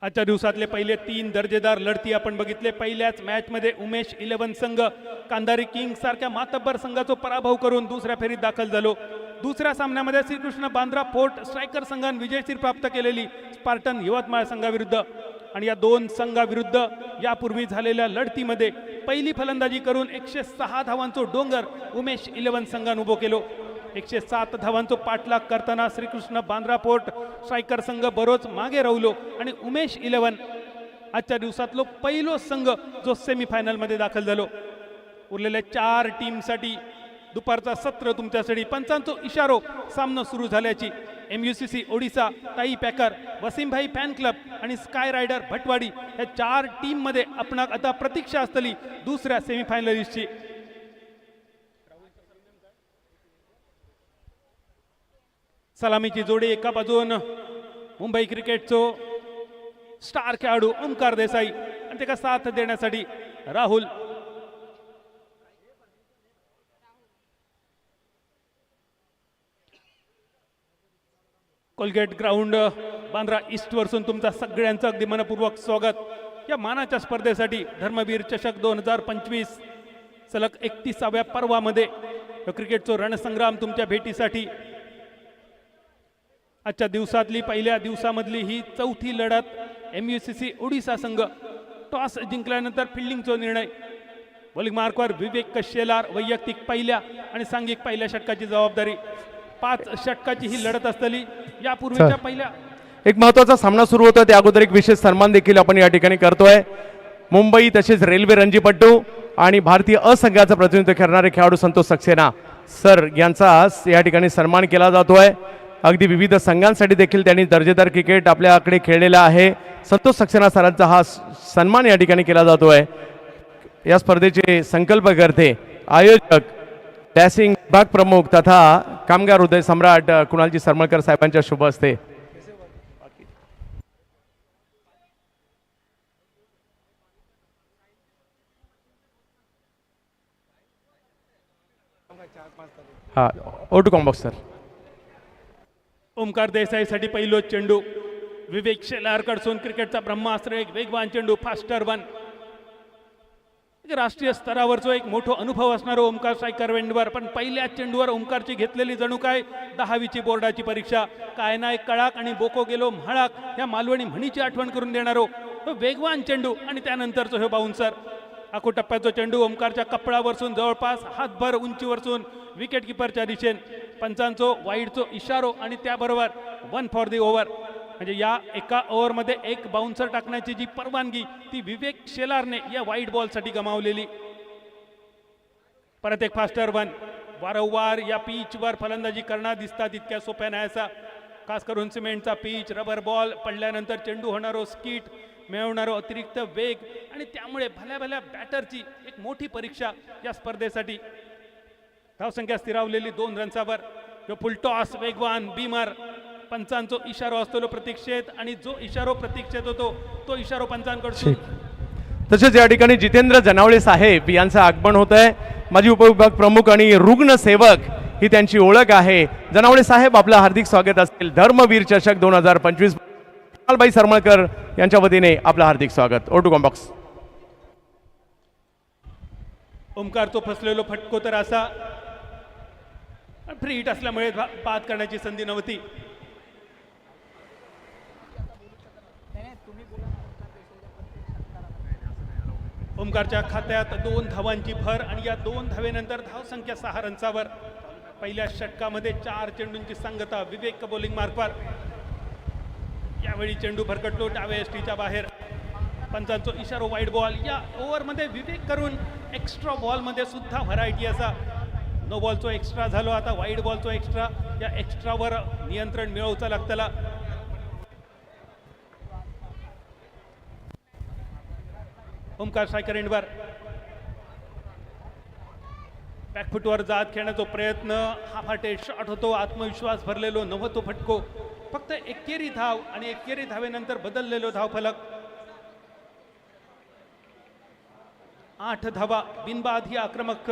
आजच्या दिवसातले पहिले 3 दर्जेदार लढती आपण बघितले। पहिल्याच मॅच मध्ये उमेश 11 संघ कांधारी किंग्स सारख्या मातब्बर संघाचा पराभव करून दुसऱ्या फेरीत दाखल झालो। दुसऱ्या सामन्यामध्ये श्रीकृष्ण बांद्रा फोर्ट स्ट्रायकर संघाने विजयश्री प्राप्त केलेली स्पार्टन यवतमाळ संघाविरुद्ध। आणि या दोन संघाविरुद्ध यापूर्वी झालेल्या लढतीमध्ये पहिली फलंदाजी करून 106 धावांचा डोंगर उमेश 11 संघाने उभो केलो। 107 धावांचा पाठलाग करताना श्रीकृष्ण बांद्रा फोर्ट स्ट्रायकर संघ बरोच मागे राहिलो आणि उमेश 11 आजच्या दिवसातलो पहिलो संघ जो सेमीफायनल मध्ये दाखल झालो। उरलेल्या 4 टीमसाठी दुपारचा सत्र तुमच्यासाठी पंचांचो इशारो सामना सुरू झाल्याची MUCC ओडिसा, ताई पॅकर, वसीमभाई फॅन क्लब आणि स्काय रायडर भटवाडी या 4 टीम मध्ये आपणाक आता प्रतीक्षा असतली दुसऱ्या सेमीफायनलिस्टची। सलामीची जोडी एका बाजून मुंबई क्रिकेटचो स्टार खेळाडू ओमकार देसाई आणि त्याला साथ देण्यासाठी Rahul. Colgate ground Bandra east वरसून तुमचा सगळ्यांचं अगदी मनपूर्वक स्वागत। या मानाच्या स्पर्धेसाठी धर्मवीर चषक 2025 सलग 31व्या पर्वामध्ये क्रिकेटचो रणसंग्राम तुमच्या भेटीसाठी। आजच्या दिवसातली पहिल्या दिवसामधली ही चौथी लढत। MUCC ओडिसा संघ टॉस जिंकल्यानंतर फिल्डिंगचा निर्णय। बॉलिंग मार्कवर विवेक कशेलार वैयक्तिक पहिल्या आणि सांघिक पहिल्या षटकाची जबाबदारी। 5 षटकाची ही लढत असतली। यापूर्वीच्या पहिल्या एक महत्त्वाचा सामना सुरू होता त्या अगोदर एक विशेष सन्मान देखील आपण या ठिकाणी करतोय। मुंबई तसेच रेल्वे रणजीपट्टू आणि भारतीय अ संघाचं प्रतिनिधित्व करणारे खेळाडू संतोष सक्सेना सर यांचा या ठिकाणी सन्मान केला जातोय। अगदी विविध संघांसाठी देखील त्यांनी दर्जेदार क्रिकेट आपल्याकडे खेळलेला आहे। संतोष सक्सेना सरांचा हा सन्मान या ठिकाणी केला जातोय। या स्पर्धेचे संकल्पकर्ते, आयोजक, डॅसिंग विभाग प्रमुख तथा कामगार हृदय सम्राट कुणालजी सरमळकर साहेबांच्या शुभ हस्ते। हा ओटू कॉम्बॉक्स सर। ओमकार देसाईसाठी पहिलो चेंडू विवेक शेलार कडसून क्रिकेटचा ब्रह्मास्त्र, एक वेगवान चेंडू, फास्टर वन। राष्ट्रीय स्तरावरचो एक मोठा अनुभव असणारा ओमकार स्ट्रायकर वेंडवर, पण पहिल्या चेंडूवर ओमकारची घेतलेली जणू काय 10वीची बोर्डाची परीक्षा। काय ना एक कळाक आणि बोको गेलो म्हाळाक या मालवणी म्हणीची आठवण करून देणारो वेगवान चेंडू आणि त्यानंतरचो हे बाउन्सर। आखो टप्प्याचो चेंडू ओमकारच्या कपळावरसून जवळपास हातभर उंचीवरसून विकेट किपरच्या दिशेन। पंचांचो वाईडचो इशारो आणि त्याबरोबर 1 फॉर दी ओव्हर। म्हणजे या एका ओव्हरमध्ये एक बाउन्सर टाकण्याची जी परवानगी ती विवेक शेलारने या वाईट बॉलसाठी गमावलेली। परत एक फास्टर वन। वारंवार या पिचवर फलंदाजी करणार दिसतात इतक्या सोप्या नाही असा, खास करून सिमेंटचा पिच, रबर बॉल पडल्यानंतर चेंडू होणारो स्किट, मिळवणारो अतिरिक्त वेग आणि त्यामुळे भल्या भल्या बॅटरची एक मोठी परीक्षा या स्पर्धेसाठी। धावसंख्या स्थिरावलेली 2 रन्सावर। जो फुल टॉस वेगवान बीमर, पंचांचो इशारो असतो प्रतीक्षेत आणि जो इशारो प्रतीक्षेत होतो तो इशारो पंचांकडून। तसेच या ठिकाणी जितेंद्र जनावळे साहेब यांचं आगमन होत आहे। माजी उपविभाग प्रमुख आणि रुग्ण सेवक ही त्यांची ओळख आहे। जनावळे साहेब आपलं हार्दिक स्वागत असेल। धर्मवीर चषक 2025 कुणालबाई सरमळकर यांच्या वतीने आपलं हार्दिक स्वागत। ओटू कॉम्बॉक्स। ओमकारचो फसलेलो फटको तर असा फ्री हिट असल्यामुळे बाद करण्याची संधी नव्हती। ओमकारच्या खात्यात 2 धावांची भर आणि या 2 धावेनंतर धावसंख्या 6 रन्सावर। पहिल्या षटकामध्ये 4 चेंडूंची संगता विवेक बॉलिंग मार्कवर। यावेळी चेंडू भरकटलो डाव्या एसटीच्या बाहेर। पंचांचो इशारो वाईड बॉल। या ओव्हरमध्ये विवेक करून एक्स्ट्रा बॉलमध्ये सुद्धा व्हरायटी असा। नो बॉलचो एक्स्ट्रा झालो, आता वाईड बॉलचो एक्स्ट्रा। या एक्स्ट्रावर नियंत्रण मिळवचा लागतला। ओमकार स्ट्रायकर एंडवर बॅकफुटवर जात खेळण्याचा प्रयत्न, हा फाटे शॉट होतो, आत्मविश्वास भरलेलो नव्हतो फटको। फक्त एकेरी धाव आणि एकेरी धावेनंतर बदललेलो धावफलक। 8 धावा बिनबाद ही आक्रमक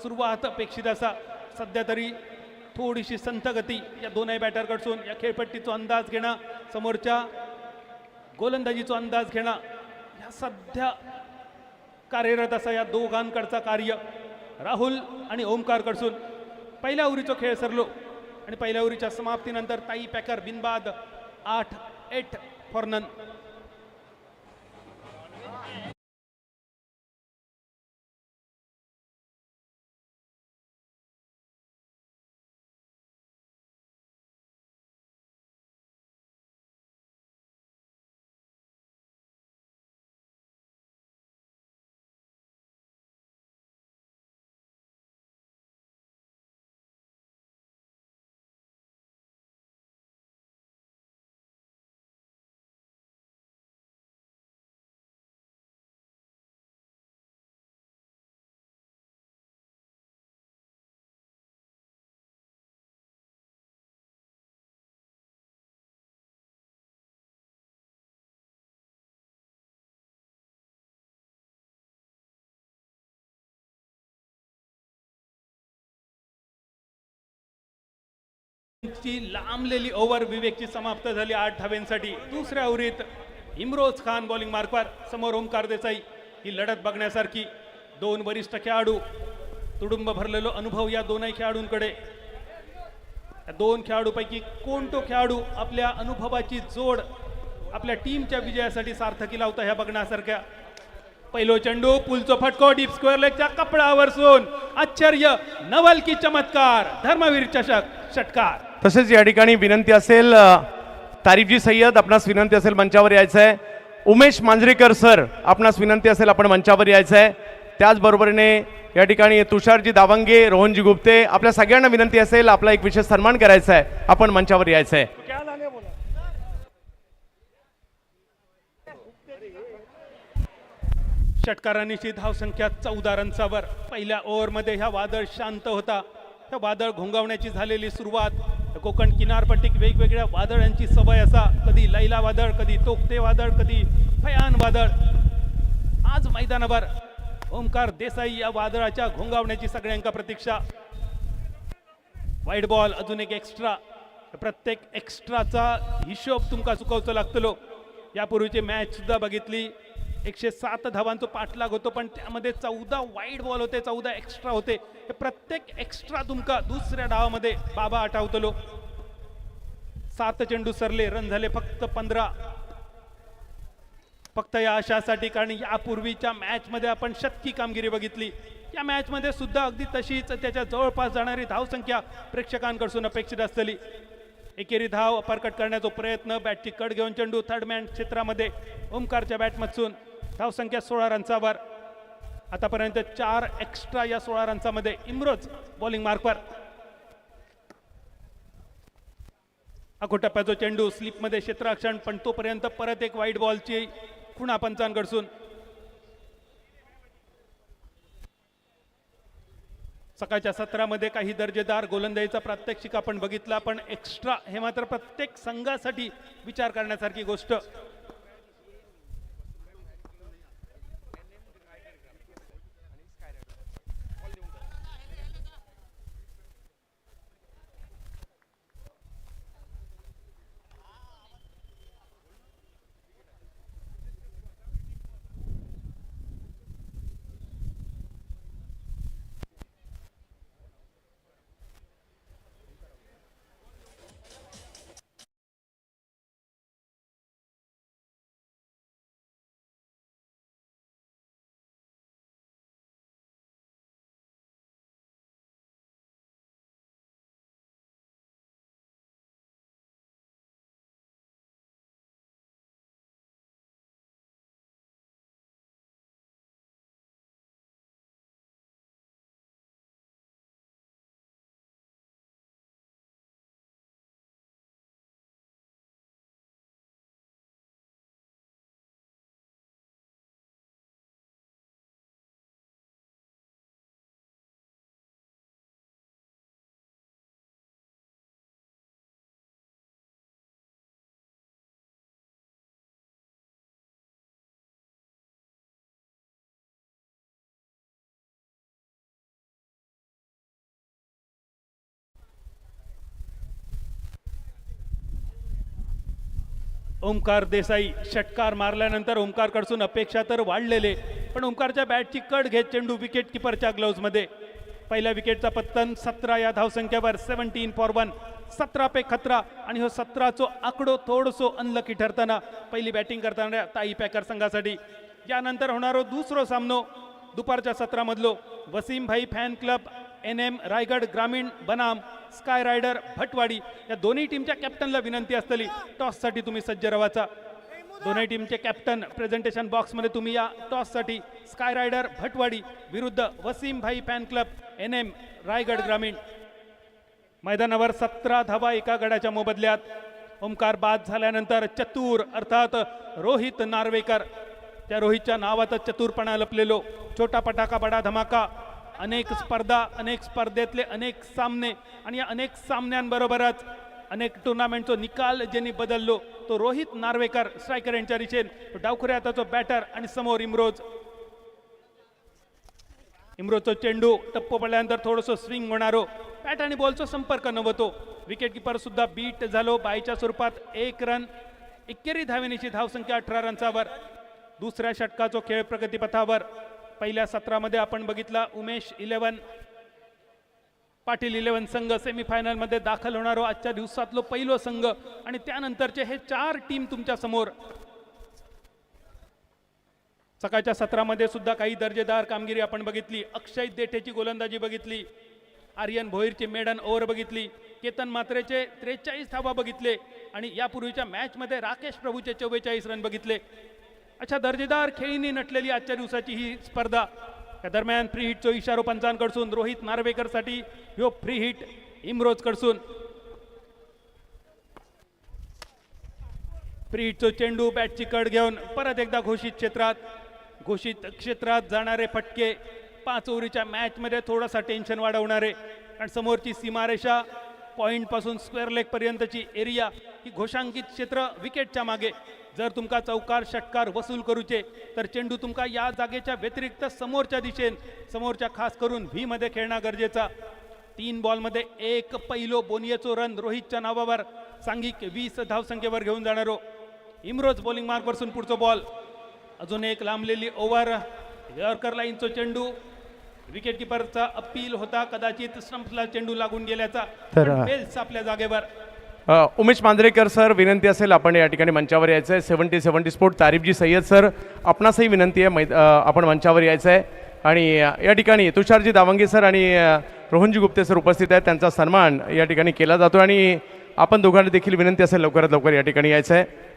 सुरुवात अपेक्षित असा। सध्या तरी थोडीशी संथ गती या दोनही बॅटरकडून। या खेळपट्टीचा अंदाज घेणं, समोरच्या गोलंदाजीचा अंदाज घेणं या सध्या कार्यरत असा या दोघांकडचा कार्य राहुल आणि ओमकार कडसून पहिल्या ओव्हरीचा खेळ सरलो आणि पहिल्या ओव्हरीच्या समाप्तीनंतर ताई पॅकर बिनबाद 8 फॉर नन. ची लांबलेली ओव्हर विवेकची समाप्त झाली 8 धाब्यांसाठी. दुसऱ्या ओव्हरीत इम्रोज खान बॉलिंग मार्कवर, समोर ओमकार देसाई. ही लढत बघण्यासारखी. दोन वरिष्ठ खेळाडू, तुडुंब भरलेलो अनुभव या दोनही खेळाडूंकडे. या दोन खेळाडूपैकी कोणतो खेळाडू आपल्या अनुभवाची जोड आपल्या टीमच्या विजयासाठी सार्थकी लावता ह्या बघण्यासारख्या. पहिलो चेंडू, पुलचो फटको, डीप स्क्वेअर लेगच्या कपडावर सोन. आश्चर्य, नवल की चमत्कार, धर्मवीर चषक षटकार. तसेच या ठिकाणी विनंती असेल, तारिफजी सय्यद आपणास विनंती असेल मंचावर यायचं आहे. उमेश मांजरेकर सर आपणास विनंती असेल आपण मंचावर यायचं आहे. त्याचबरोबरीने या ठिकाणी तुषारजी दावंगे, रोहनजी गुप्ते, आपल्या सगळ्यांना विनंती असेल आपला एक विशेष सन्मान करायचा आहे, आपण मंचावर यायचं आहे. षटकारांची धावसंख्या 14 रन्सावर. पहिल्या ओव्हरमध्ये ह्या वादळ शांत होता. ह्या वादळ घोंगावण्याची झालेली सुरुवात. कोकण किनारपट्टीक वेगवेगळ्या वादळांची सवय असा, कधी लैला वादळ, कधी तोक्ते वादळ, कधी भयान वादळ. आज मैदानावर ओमकार देसाई या वादळाच्या घोंगावण्याची सगळ्यांका प्रतीक्षा. वाईट बॉल, अजून एक एक्स्ट्रा. प्रत्येक एक्स्ट्राचा हिशोब तुमका चुकवचो लागतलो. यापूर्वीची मॅच सुद्धा बघितली, 107 धावांचा पाठलाग होतो, पण त्यामध्ये 14 वाईड बॉल होते, 14 एक्स्ट्रा होते. हे प्रत्येक एक्स्ट्रा तुमका दुसऱ्या डावामध्ये बाबा आठवतलो. 7 चेंडू सरले, रन झाले फक्त 15. फक्त या आशासाठी, कारण यापूर्वीच्या मॅच मध्ये आपण शतकी कामगिरी बघितली. या मॅच मध्ये सुद्धा अगदी तशीच त्याच्या जवळपास जाणारी धावसंख्या प्रेक्षकांकडून अपेक्षित असलेली. एकेरी धाव अपरकट करण्याचा प्रयत्न, बॅटची कट घेऊन चेंडू थर्ड मॅन क्षेत्रामध्ये. ओमकारच्या बॅटमधून धावसंख्या 16 रन्सावर. आतापर्यंत 4 एक्स्ट्रा या 16 रन्सामध्ये. इम्रोज बॉलिंग मार्कवर. अकोटप्प्याचा चेंडू स्लिपमध्ये क्षेत्ररक्षण, पण तोपर्यंत परत एक वाईट बॉलची खुणा पंचांकडून. सकाळच्या सत्रामध्ये काही दर्जेदार गोलंदाजीचा प्रात्यक्षिक आपण बघितला, पण एक्स्ट्रा हे मात्र प्रत्येक संघासाठी विचार करण्यासारखी गोष्ट. ओमकार देसाई षटकार मारल्यानंतर ओमकारकडून अपेक्षा तर वाढलेले, पण ओमकारच्या बॅटची कड घेत चेंडू विकेट किपरच्या ग्लोव्हजमध्ये. पहिल्या विकेटचा पत्तन 17 या धावसंख्येवर 17 फॉर 1, 17 पे खतरा. आणि हो 17चो आकडो थोडसो अनलकी ठरताना पहिली बॅटिंग करताना ताई पॅकर संघासाठी. यानंतर होणारो दुसरो सामनो दुपारच्या सत्रामधलो वसीम भाई फॅन क्लब NM रायगड ग्रामीण बनाम स्काय रायडर भटवाडी. या दोन्ही टीमच्या कॅप्टनला विनंती असतली टॉससाठी तुम्ही सज्ज रवाचा. दोन्ही टीमचे कॅप्टन प्रेझेंटेशन बॉक्समध्ये तुम्ही या टॉससाठी. स्काय रायडर भटवाडी विरुद्ध वसीम भाई फॅन क्लब NM रायगड ग्रामीण. मैदानावर 17 धावा एका गडाच्या मोबदल्यात. ओमकार बाद झाल्यानंतर चतुर अर्थात रोहित नार्वेकर, त्या रोहितच्या नावातच चतुरपणा लपलेलो. छोटा पटाका बडा धमाका. अनेक स्पर्धा, अनेक स्पर्धेतले अनेक सामने आणि या अनेक सामन्यांबरोबरच अनेक टुर्नामेंटचो निकाल ज्यांनी बदललो तो रोहित नार्वेकर स्ट्रायकर यांच्या रिचेन. डावखुऱ्या हाताचो बॅटर आणि समोर इम्रोजचो चेंडू टप्पो पडल्यानंतर थोडंसं स्विंग होणारो. बॅट आणि बॉलचा संपर्क नव्हतो. विकेट किपर सुद्धा बीट झालो. बायच्या स्वरूपात 1 रन. 21 धावेनीची धावसंख्या 18 रन्सावर. दुसऱ्या षटकाचो खेळ प्रगतीपथावर. पहिल्या सत्रामध्ये आपण बघितला उमेश 11 पाटील 11 संघ सेमीफायनलमध्ये दाखल होणारो आजच्या दिवसातलो पहिलो संघ. आणि त्यानंतरचे हे 4 टीम तुमच्या समोर. सकाळच्या सत्रामध्ये सुद्धा काही दर्जेदार कामगिरी आपण बघितली. अक्षय देठेची गोलंदाजी बघितली. आर्यन भोईरची मेडन ओव्हर बघितली. केतन मात्रेचे 43 धावा बघितले. आणि यापूर्वीच्या मॅचमध्ये राकेश प्रभूचे 44 रन बघितले. अच्छा दर्जेदार खेळीने नटलेली आजच्या दिवसाची ही स्पर्धा. या दरम्यान फ्री हिटचो इशारो पंचांकडून. रोहित नार्वेकरसाठी ह्यो फ्री हिट इम्रोजकडून. फ्री हिटचो चेंडू बॅटची कड घेऊन परत एकदा घोषित क्षेत्रात जाणारे फटके. 5 ओव्हरीच्या मॅचमध्ये थोडासा टेन्शन वाढवणारे. कारण समोरची सीमारेषा पॉइंट पासून स्क्वेअर लेग पर्यंतची एरिया ही घोषांकित क्षेत्र विकेटच्या मागे. जर तुमका चौकार षटकार वसूल करूचे तर चेंडू तुमका या जागेच्या व्यतिरिक्त समोरच्या दिशेन, समोरच्या खास करून व्ही मध्ये खेळणं गरजेचा. 3 बॉलमध्ये 1 पहिलो बोनियेचो रन रोहितच्या नावावर सांघिक 20 धावसंख्येवर घेऊन जाणारो. इम्रोज बॉलिंग मार्कपासून पुढचा बॉल. अजून एक लांबलेली ओव्हर. यॉर्कर लाईनचो चेंडू. विकेट किपरचा अपील होता कदाचित स्टंप्सला चेंडू लागून गेल्याचा. बेल्स आपल्या जागेवर. उमेश मांजरेकर सर विनंती असेल आपण या ठिकाणी मंचावर यायचं आहे. 70 स्पोर्ट तारिफजी सय्यद सर आपणासही विनंती आहे आपण मंचावर यायचं आहे. आणि या ठिकाणी तुषारजी दावंगे सर आणि रोहनजी गुप्ते सर उपस्थित आहेत. त्यांचा सन्मान या ठिकाणी केला जातो आणि आपण दोघांना देखील विनंती असेल लवकरात लवकर या ठिकाणी यायचं आहे.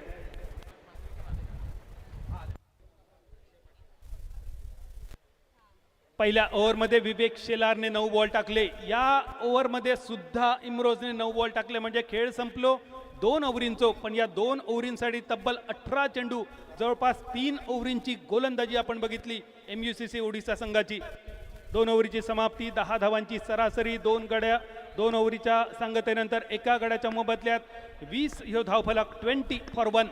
पहिल्या ओव्हरमध्ये विवेक शेलारने 9 बॉल टाकले. या ओव्हरमध्ये सुद्धा इम्रोजने 9 बॉल टाकले म्हणजे खेळ संपलो 2 ओव्हरींचो. पण या 2 ओव्हरींसाठी तब्बल 18 चेंडू, जवळपास 3 ओव्हरींची गोलंदाजी आपण बघितली MUCC ओडिशा संघाची. 2 ओव्हरीची समाप्ती, 10 धावांची सरासरी. 2 गड्या 2 ओव्हरीच्या सांगतेनंतर एका गड्याच्या मोबदल्यात 20 ह्यो धावफलक 20 फॉर 1.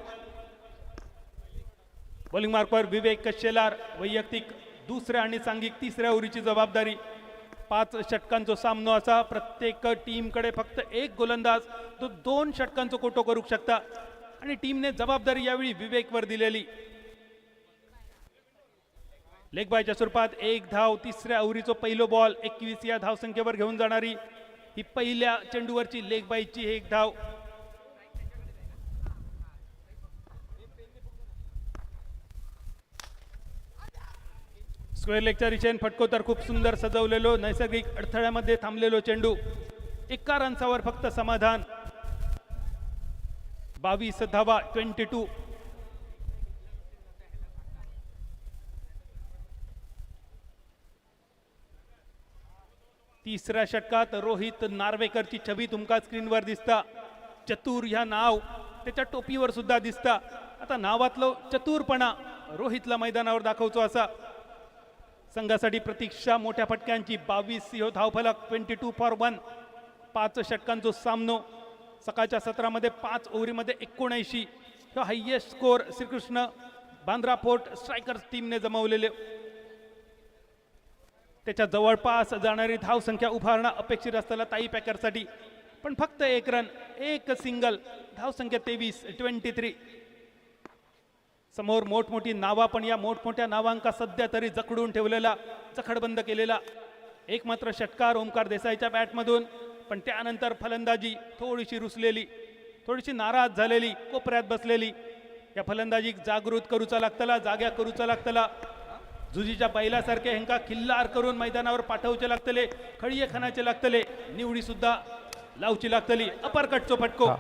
बॉलिंग मार्कवर विवेक शेलार. वैयक्तिक दुसऱ्या आणि सांघिक तिसऱ्या ओव्हरीची जबाबदारी. 5 षटकांचा सामना असा. प्रत्येक टीमकडे फक्त 1 गोलंदाज तो 2 षटकांचा कोटो करू शकता. आणि टीमने जबाबदारी यावेळी विवेकवर दिलेली. लेग बायच्या स्वरूपात 1 धाव. तिसऱ्या ओव्हरीचा पहिलो बॉल 21 या धावसंख्येवर घेऊन जाणारी ही पहिल्या चेंडूवरची लेग बायची 1 धाव. स्क्वेअर लेगच्या रिचेन फटको तर खूप सुंदर सजवलेलो. नैसर्गिक अडथळ्यामध्ये थांबलेलो चेंडू. 1 रन्सावर फक्त समाधान. 22 धावा 22. तिसऱ्या षटकात रोहित नार्वेकरची छबी तुमका स्क्रीनवर दिसता. चतुर ह्या नाव त्याच्या टोपीवर सुद्धा दिसता. आता नावातलो चतुरपणा रोहितला मैदानावर दाखवतो असा. संघासाठी प्रतीक्षा मोठ्या फटक्यांची. 22 ह्यो धावफलक 22 फॉर 1. 5 षटकांचो सामनो. सकाळच्या सत्रामध्ये 5 ओव्हरीमध्ये 79 ह्यो highest score Shrikrishna Bandra Fort Strikers टीमने जमवलेले. त्याच्या जवळपास जाणारी धावसंख्या उभारणं अपेक्षित असताना ताई पॅकरसाठी. पण फक्त 1 रन, 1 सिंगल. धावसंख्या 23 23. समोर मोठमोठी नावा, पण या मोठमोठ्या नावांका सध्या तरी जखडून ठेवलेला, जखडबंद केलेला एक मात्र षटकार ओमकार देसाईच्या बॅटमधून. पण त्यानंतर फलंदाजी थोडीशी रुसलेली, थोडीशी नाराज झालेली, कोपऱ्यात बसलेली. या फलंदाजी जागृत करूचा लागतला, जाग्या करूचा लागतला. जुजीच्या बैलासारखे हेंका खिल्लार करून मैदानावर पाठवचे लागतले, खळीये खानाचे लागतले, निवडी सुद्धा लावची लागतली. अपरकटचो फटको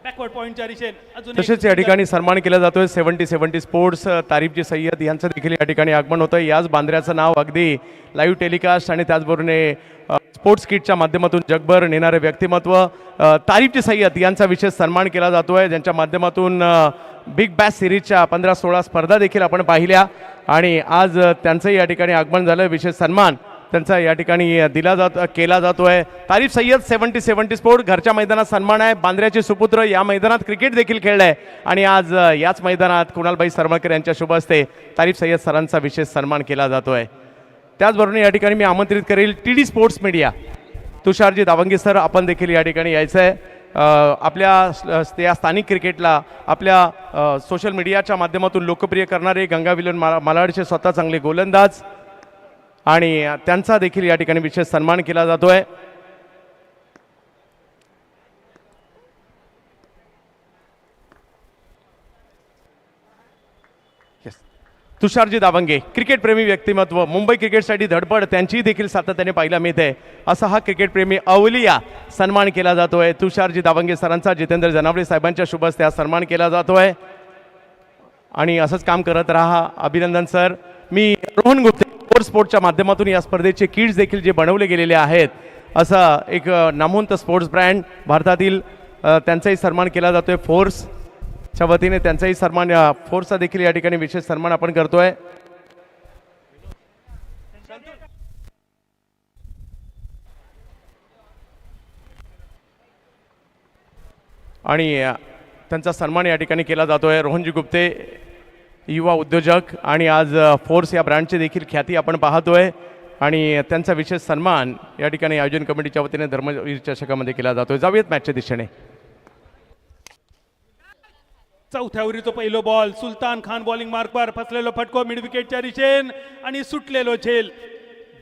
बॅकवर्ड पॉइंटच्या दिशेन. अजून तसेच या ठिकाणी सन्मान केला जातोय 70-70 स्पोर्ट्स तारीफजी सय्यद यांचं देखील या ठिकाणी आगमन होतं. याच बांद्र्याचं नाव अगदी लाईव्ह टेलिकास्ट आणि त्याचबरोबर स्पोर्ट्स किटच्या माध्यमातून जगभर नेणारे व्यक्तिमत्व तारीफजी सय्यद यांचा विशेष सन्मान केला जातोय, ज्यांच्या माध्यमातून बिग बॅश सिरीजच्या 15-16 स्पर्धा देखील आपण पाहिल्या आणि आज त्यांचंही या ठिकाणी आगमन झालं. विशेष सन्मान त्यांचा या ठिकाणी केला जातोय. तारीफ सय्यद 70-70 स्पोर्ट घरच्या मैदानात सन्मान आहे. बांद्र्याचे सुपुत्र या मैदानात क्रिकेट देखील खेळलाय आणि आज याच मैदानात कुणालभाई सरमळकर यांच्या शुभ हस्ते तारीफ सय्यद सरांचा विशेष सन्मान केला जातोय. त्याचबरोबर या ठिकाणी मी आमंत्रित करेल TD स्पोर्ट्स मीडिया तुषारजी दावंगे सर, आपण देखील या ठिकाणी यायचं आहे. आपल्या स्थानिक क्रिकेटला आपल्या सोशल मीडियाच्या माध्यमातून लोकप्रिय करणारे गंगाविलन मालाडचे स्वतः चांगले गोलंदाज आणि त्यांचा देखील या ठिकाणी विशेष सन्मान केला जातोय. तुषारजी दावंगे क्रिकेट प्रेमी व्यक्तिमत्व, मुंबई क्रिकेटसाठी धडपड त्यांची देखील सातत्याने पाहायला मिळते. असा हा क्रिकेट प्रेमी अवलिया सन्मान केला जातोय. तुषारजी दावंगे सरांचा जितेंद्र जनावरे साहेबांच्या शुभ हस्ते सन्मान केला जातोय आणि असंच काम करत राहा. अभिनंदन सर. मी रोहन गुप्ते स्पोर्ट्सच्या माध्यमातून या स्पर्धेचे किट्स देखील जे बनवले गेलेले आहेत, असा एक नामवंत स्पोर्ट्स ब्रँड भारतातील त्यांचाही सन्मान केला जातोय. फोर्सच्या वतीने त्यांचाही सन्मान, फोर्सचा देखील या ठिकाणी विशेष सन्मान आपण करतोय. आणि त्यांचा सन्मान या ठिकाणी केला जातोय. रोहनजी गुप्ते युवा उद्योजक आणि आज फोर्स या ब्रँडची देखील ख्याती आपण पाहतोय आणि त्यांचा विशेष सन्मान या ठिकाणी आयोजन कमिटीच्या वतीने धर्मवीर चषकामध्ये केला जातोय. जाऊयात मॅचच्या दिशेने. चौथ्या ओव्हरीचा पहिलो बॉल, सुलतान खान बॉलिंग मार्कवर, फसलेलो फटको मिड विकेटच्या दिशेन आणि सुटलेलो झेल.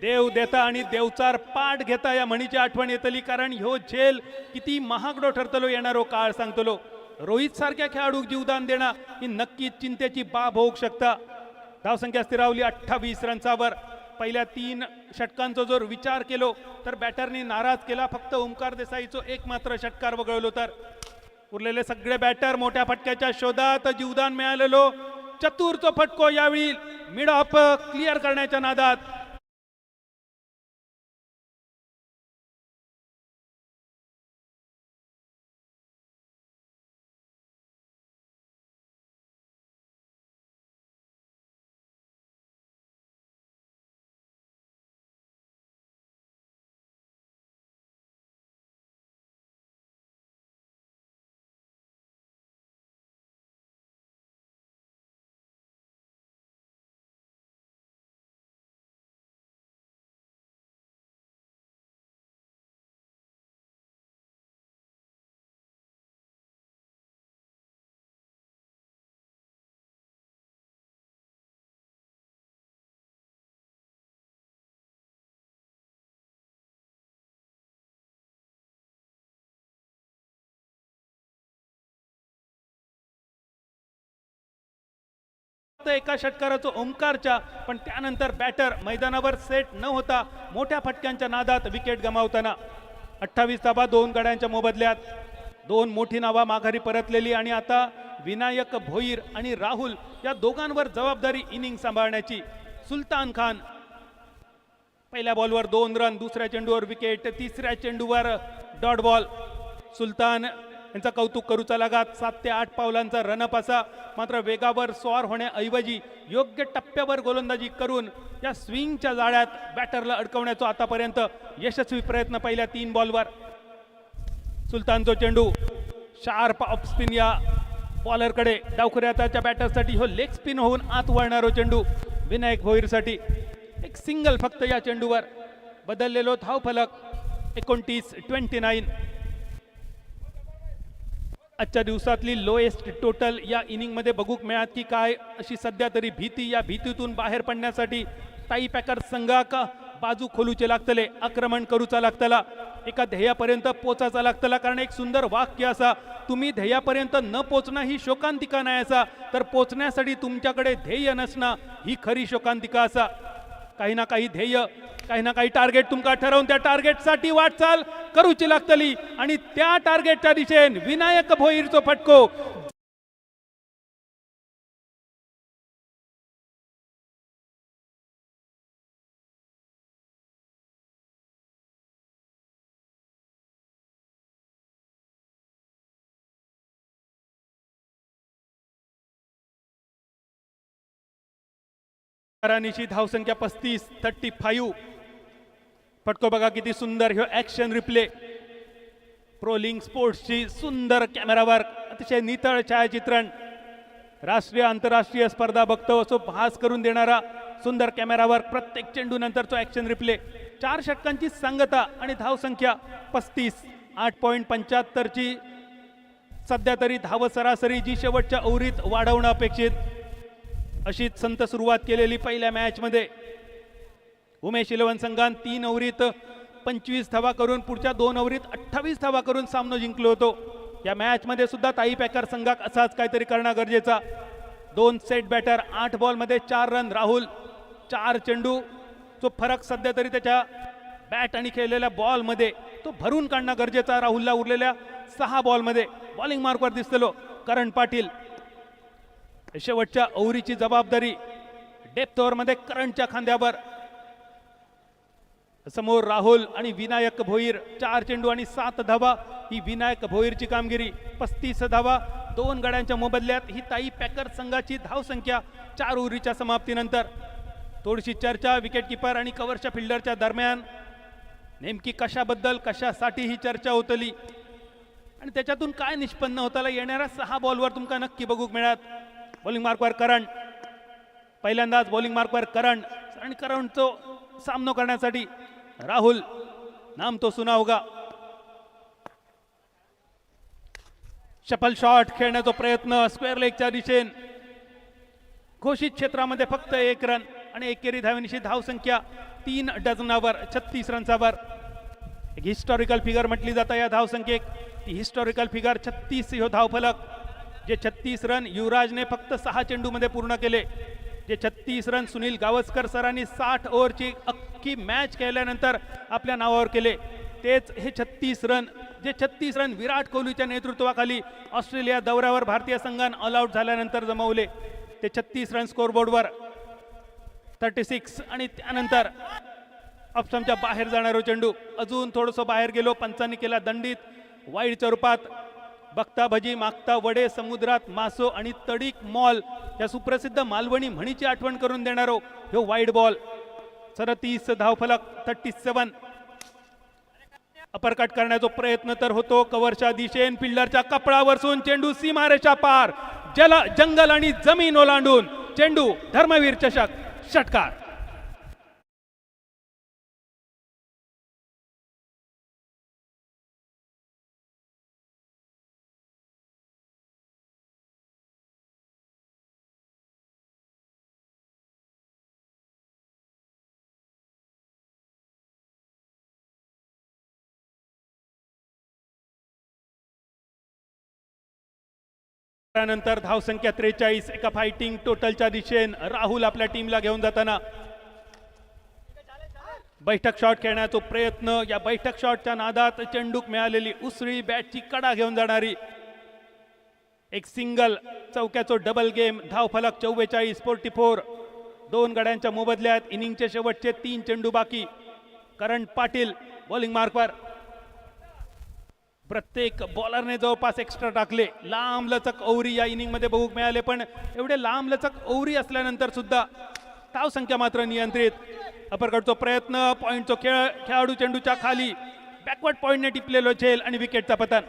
देव देता आणि देवचार पाठ घेता या म्हणीची आठवण येतली, कारण ह्यो झेल किती महागडो ठरतलो येणारो काळ सांगतलो. रोहित सारख्या खेळाडूक जीवदान देणं ही नक्कीच चिंतेची बाब होऊ शकता. धावसंख्या स्थिरावली 28 रन्सावर. पहिल्या 3 षटकांचा जर विचार केलो तर बॅटरनी नाराज केला. फक्त ओमकार देसाईचो एक मात्र षटकार वगळलो तर उरलेले सगळे बॅटर मोठ्या फटक्याच्या शोधात. जीवदान मिळालेलो चतुरचो फटको यावेळी मिड ऑफ क्लिअर करण्याच्या नादात. एका षटकाराचं ओमकारच्या, पण त्यानंतर बॅटर मैदानावर सेट न होता मोठ्या फटक्यांच्या नादात विकेट गमावताना 28 धावा 2 गड्यांच्या मोबदल्यात. 2 मोठी नावा माघारी परतलेली आणि आता विनायक भोईर आणि राहुल या दोघांवर जबाबदारी इनिंग सांभाळण्याची. सुलतान खान पहिल्या बॉलवर 2 रन, दुसऱ्या चेंडूवर विकेट, तिसऱ्या चेंडूवर डॉट बॉल. सुलतान यांचा कौतुक करूचा लागात. 7 ते 8 पावलांचा रनअप असा, मात्र वेगावर स्वार होण्याऐवजी योग्य टप्प्यावर गोलंदाजी करून या स्विंगच्या जाळ्यात बॅटरला अडकवण्याचा आतापर्यंत यशस्वी प्रयत्न पहिल्या 3 बॉलवर. सुलतानचा चेंडू शार्प ऑफ स्पिन या बॉलरकडे. डावखुऱ्याच्या बॅटरसाठी हो लेग स्पिन होऊन आत वळणारो चेंडू विनायक भोईरसाठी. एक सिंगल फक्त या चेंडूवर. बदललेलो धावफलक 29-29. आजच्या दिवसातली लोएस्ट टोटल या इनिंगमध्ये बघूक मिळत की काय अशी सध्या तरी भीती, या भीतीतून बाहेर पडण्यासाठी ताई पॅकर्स संघाक बाजू खोलूचे लागतले, आक्रमण करूचा लागतला, एका ध्येयापर्यंत पोचायचा लागतला. कारण एक सुंदर वाक्य असा, तुम्ही ध्येयापर्यंत न पोचणं ही शोकांतिका नाही असा, तर पोचण्यासाठी तुमच्याकडे ध्येय नसणं ही खरी शोकांतिका असा. काही ना काही ध्येय, काही ना काही टार्गेट तुमका ठरवून त्या टार्गेटसाठी वाटचाल करूची लागतली आणि त्या टार्गेटच्या दिशेन विनायक भोईरचो फटको निशी धावसंख्या 35 फटको बघा किती सुंदर. ह्यो ऍक्शन रिप्ले प्रो लिंक स्पोर्ट्सची सुंदर कॅमेरावर अतिशय नितळ छायाचित्रण, राष्ट्रीय आंतरराष्ट्रीय स्पर्धा बघतो असो भास करून देणारा सुंदर कॅमेरावर प्रत्येक चेंडू नंतरचा ऍक्शन रिप्ले. 4 षटकांची सांगता आणि धावसंख्या 35, 8.75 ची सध्या तरी धाव सरासरी जी शेवटच्या ओव्हरीत वाढवणं अपेक्षित. अशीच संत सुरुवात केलेली पहिल्या मॅच मध्ये उमेश इलेव्हन संघान 3 ओव्हरीत 25 धावा करून पुढच्या 2 ओव्हरीत 28 धावा करून सामना जिंकलो होतो. या मॅच मध्ये सुद्धा ताई पॅकर संघाक असाच काहीतरी करणं गरजेचा. 2 सेट बॅटर, 8 बॉल मध्ये 4 रन. राहुल 4 चेंडू, जो फरक सध्या तरी त्याच्या बॅट आणि खेळलेल्या बॉल मध्ये तो भरून काढणं गरजेचा. राहुलला उरलेल्या 6 बॉल मध्ये बॉलिंग मार्कवर दिसलेलो करण पाटील. शेवटच्या ओव्हरीची जबाबदारी डेप्थ ओव्हर मध्ये करणच्या खांद्यावर. समोर राहुल आणि विनायक भोईर. 4 चेंडू आणि 7 धावा ही विनायक भोईरची कामगिरी. 35 धावा 2 गड्यांच्या मोबदल्यात ही ताई पॅकर संघाची धावसंख्या 4 ओव्हरीच्या समाप्तीनंतर. थोडीशी चर्चा विकेट किपर आणि कव्हरच्या फिल्डरच्या दरम्यान, नेमकी कशाबद्दल कशासाठी ही चर्चा होतली आणि त्याच्यातून काय निष्पन्न होताला येणाऱ्या 6 बॉलवर तुमका नक्की बघूक मिळत. बॉलिंग मार्कवर करण, पहिल्यांदाच बॉलिंग मार्कवर करण आणि करणचो सामना करण्यासाठी राहुल, नाम तो सुना होगा. शफल शॉट खेळण्याचा प्रयत्न स्क्वेअर लेगच्या दिशेन. घोषित क्षेत्रामध्ये फक्त 1 रन आणि एकेरी धावेनिशी धावसंख्या 3 डझनावर 36 रन्सावर. एक हिस्टॉरिकल फिगर म्हटली जाता या धावसंख्येक. ती हिस्टॉरिकल फिगर 36 ह्यो धावफलक. जे 36 रन युवराजने फक्त 6 चेंडूमध्ये पूर्ण केले. जे 36 रन सुनील गावस्कर सरांनी 60 ओव्हरची अख्खी मॅच केल्यानंतर आपल्या नावावर केले. तेच हे 36 रन विराट कोहलीच्या नेतृत्वाखाली ऑस्ट्रेलिया दौऱ्यावर भारतीय संघान ऑल आउट झाल्यानंतर जमवले. ते 36 रन स्कोरबोर्डवर 36 आणि त्यानंतर ऑप्शनच्या बाहेर जाणारा चेंडू अजून थोडंसं बाहेर गेलो. पंचांनी केला दंडित. वाईडच्या रूपात बघता भजी मागता वडे, समुद्रात मासो आणि तडीक मॉल या सुप्रसिद्ध मालवणी म्हणीची आठवण करून देणारो ह्यो वाईड बॉल. 37 धावफलक 37. अपरकट करण्याचा प्रयत्न तर होतो कव्हरच्या दिशेन. फिल्डरच्या कपडावरसून चेंडू सीमारेषा पार, जंगल आणि जमीन ओलांडून चेंडू धर्मवीर चषक षटकार. त्यानंतर धावसंख्या 43. एका फायटिंग टोटलच्या दिशेन राहुल आपल्या टीमला घेऊन जाताना बैठक शॉट खेळण्याचा प्रयत्न. या बैठक शॉटच्या नादात चेंडूक मिळालेली उसळी, बॅटची कडा घेऊन जाणारी एक सिंगल, चौक्याचो डबल गेम. धावफलक 44. 44. 2 गड्यांच्या मोबदल्यात इनिंगचे शेवटचे 3 चेंडू बाकी. करण पाटील बॉलिंग मार्कवर. प्रत्येक बॉलरने जवळपास एक्स्ट्रा टाकले. लांब लचक ओव्हरी या इनिंग मध्ये बघूक मिळाले, पण एवढे लांब लचक ओव्हरी असल्यानंतर सुद्धा धावसंख्या मात्र नियंत्रित. अपरकडचा प्रयत्न, पॉइंटचो खेळाडू चेंडूच्या खाली बॅकवर्ड पॉइंटने टिपलेलो झेल आणि विकेटचा पतन.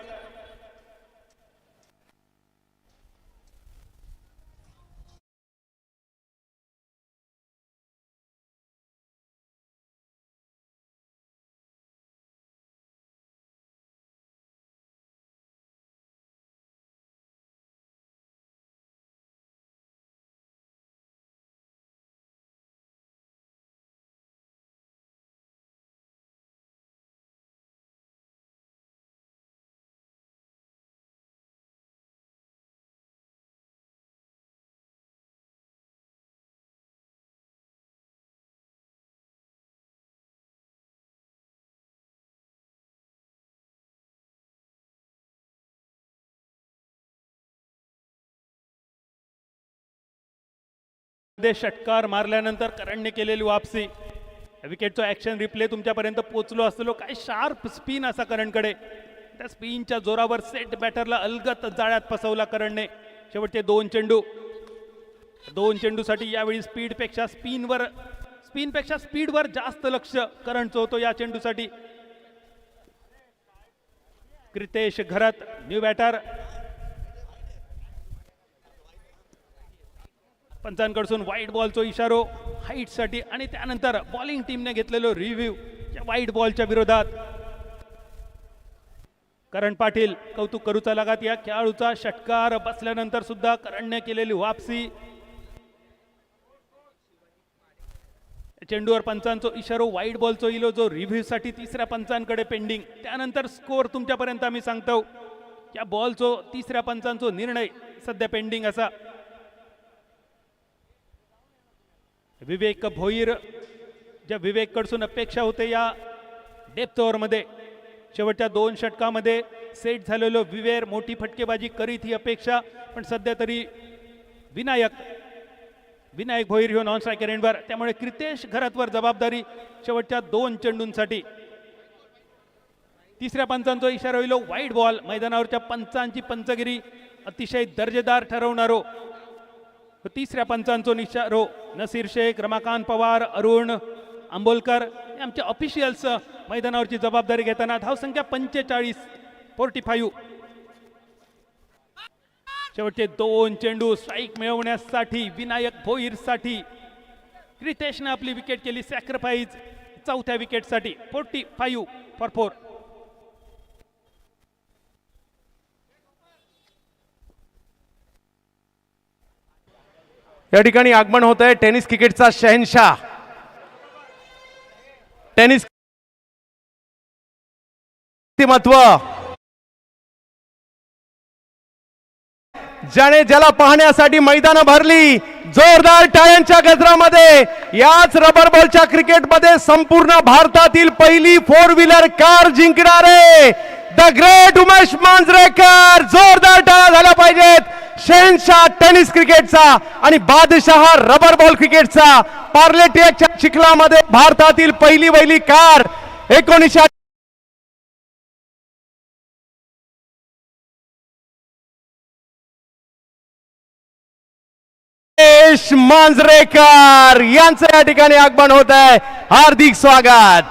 मध्ये षटकार मारल्यानंतर करणने केलेली वापसी, विकेटचा ऍक्शन रिप्ले तुमच्यापर्यंत पोहोचलो असलो. काय शार्प स्पिन असा करणकडे, त्या स्पिनच्या जोरावर सेट बॅटरला अलगत जाळ्यात फसवला करणने. शेवटचे दोन चेंडूसाठी यावेळी स्पीडपेक्षा स्पीडवर जास्त लक्ष करणचं होतं या चेंडूसाठी. क्रितेश घरत न्यू बॅटर, पंचांकडून वाईट बॉलचा इशारो हाईटसाठी आणि त्यानंतर बॉलिंग टीमने घेतलेलो रिव्ह्यू या वाईट बॉलच्या विरोधात. करण पाटील कौतुक करूचा लागत या खेळाडूचा. षटकार बसल्यानंतर सुद्धा करणने केलेली वापसी, चेंडूवर पंचांचो इशारो वाईट बॉलचो इलो जो रिव्ह्यू साठी तिसऱ्या पंचांकडे पेंडिंग. त्यानंतर स्कोर तुमच्यापर्यंत आम्ही सांगतो. या बॉलचो तिसऱ्या पंचांचो निर्णय सध्या पेंडिंग असा. विवेक भोईर, ज्या विवेक कडसून अपेक्षा होते या डेप्थ ओव्हरमध्ये, शेवटच्या दोन षटकामध्ये सेट झालेलो विवेर मोठी फटकेबाजी करीत ही अपेक्षा, पण सध्या तरी विनायक भोईर ह्यो नॉन स्ट्रायकर एंडवर. त्यामुळे क्रितेश घरातवर जबाबदारी शेवटच्या दोन चेंडूंसाठी. तिसऱ्या पंचांचा इशारा होईल वाईट बॉल. मैदानावरच्या पंचांची पंचगिरी अतिशय दर्जेदार ठरवणारो तिसऱ्या पंचांचो इशारो नसीर शेख, रमाकांत पवार, अरुण आंबोलकर हे आमचे ऑफिशियल्स मैदानावरची जबाबदारी घेताना. धावसंख्या 45. शेवटचे दोन चेंडू स्ट्राईक मिळवण्यासाठी विनायक भोईर साठी क्रितेशने आपली विकेट केली सॅक्रिफाईस चौथ्या विकेटसाठी. 45 फॉर 4. या ठिकाणी आगमन होत आहे टेनिस क्रिकेटचा शहनशाह, टेनिस व्यक्तिमत्व, ज्याला पाहण्यासाठी मैदानं भरली. जोरदार टाळ्यांच्या गजरामध्ये याच रबर बॉलच्या क्रिकेटमध्ये संपूर्ण भारतातील पहिली 4 व्हीलर कार जिंकणारे द ग्रेट उमेश मांजरेकर. जोरदार टाळ्या झाल्या पाहिजेत शहनशाह टेनिस क्रिकेटचा आणि बादशाह रबर बॉल क्रिकेटचा. पार्ले टेकच्या चिखलामध्ये भारतातील पहिली कार 1900 मांजरेकर यांचं या ठिकाणी आगमन होत आहे. हार्दिक स्वागत.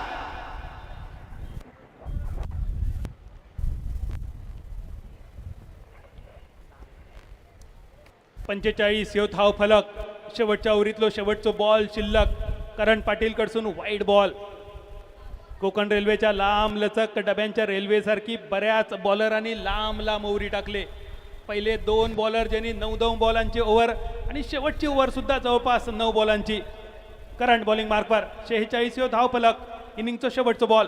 यो धाव फलक. शेवटच्या ओव्हरीतलो शेवटचो बॉल शिल्लक. करण पाटील कडसून वाईट बॉल. कोकण रेल्वेच्या लांब लचक डब्यांच्या रेल्वे सारखी बऱ्याच बॉलरांनी लांब ओव्हरी टाकले. पहिले 2 बॉलर ज्यांनी 9 बॉलांची ओव्हर आणि शेवटची ओव्हर सुद्धा जवळपास 9 बॉलांची. करंट बॉलिंग मार्कवर 46 धाव फलक. इनिंगचा शेवटचा बॉल.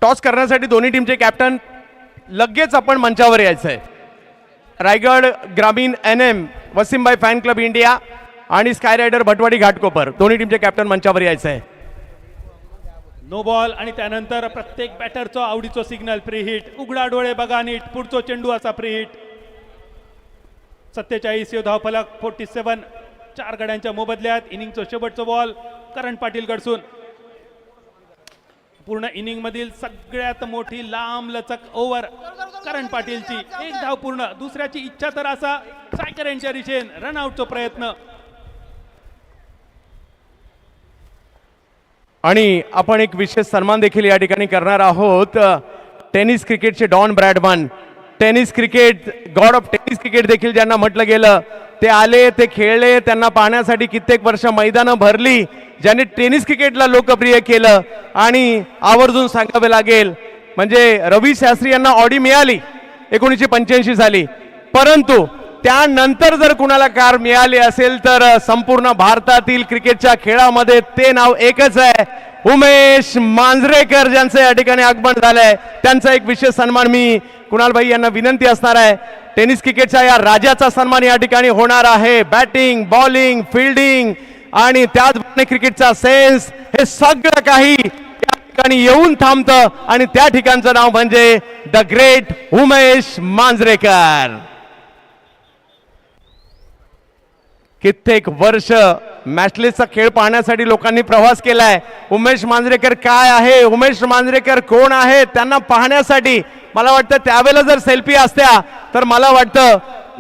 टॉस करण्यासाठी दोन्ही टीमचे कॅप्टन लगेच आपण मंचावर यायचं आहे. रायगड ग्रामीण NM वसीमबाई फॅन क्लब इंडिया आणि स्काय रायडर भटवाडी घाटकोपर दोन्ही टीमचे कॅप्टन मंचावर यायचं आहे. नो बॉल आणि त्यानंतर प्रत्येक बॅटरचा आवडीचो सिग्नल फ्री हिट. उघडा डोळे बघा नीट, पुढचो चेंडू असा फ्री हिट. 47 धाव फलक. 47 4 गड्यांच्या मोबदल्यात. इनिंगचा शेवटचा बॉल करण पाटील कडसून. पूर्ण इनिंग मधील सगळ्यात मोठी लांब लचक ओव्हर करण पाटीलची. 1 धाव पूर्ण. दुसऱ्याची इच्छा तर असा स्ट्रायकर यांच्या दिशेन रनआउटचा प्रयत्न. आणि आपण एक विशेष सन्मान देखील या ठिकाणी करणार आहोत. टेनिस क्रिकेटचे Don Bradman, tennis cricket god of tennis cricket देखील ज्यांना म्हटलं गेलं, ते आले, ते खेळले, त्यांना पाहण्यासाठी कित्येक वर्ष मैदानं भरली, ज्यांनी टेनिस क्रिकेटला लोकप्रिय केलं. आणि आवर्जून सांगावे लागेल म्हणजे रवी शास्त्री यांना ऑडी मिळाली 1985 साली, परंतु त्यानंतर जर कुणाला कार मिळाली असेल तर संपूर्ण भारतातील क्रिकेटच्या खेळामध्ये ते नाव एकच आहे, उमेश मांजरेकर, ज्यांचं या ठिकाणी आगमन झालंय. त्यांचा एक विशेष सन्मान मी कुणाल भाई यांना विनंती असणार आहे. टेनिस क्रिकेटच्या या राजाचा सन्मान या ठिकाणी होणार आहे. बॅटिंग, बॉलिंग, फिल्डिंग आणि त्याचप्रमाणे क्रिकेटचा सेन्स, हे सगळं काही त्या ठिकाणी येऊन थांबतं आणि त्या ठिकाणचं नाव म्हणजे द ग्रेट उमेश मांजरेकर. कित्येक वर्ष मॅचलेसचा खेळ पाहण्यासाठी लोकांनी प्रवास केलाय. उमेश मांजरेकर काय आहे, उमेश मांजरेकर कोण आहे, त्यांना पाहण्यासाठी मला वाटतं त्यावेळेला जर सेल्फी असत्या तर मला वाटतं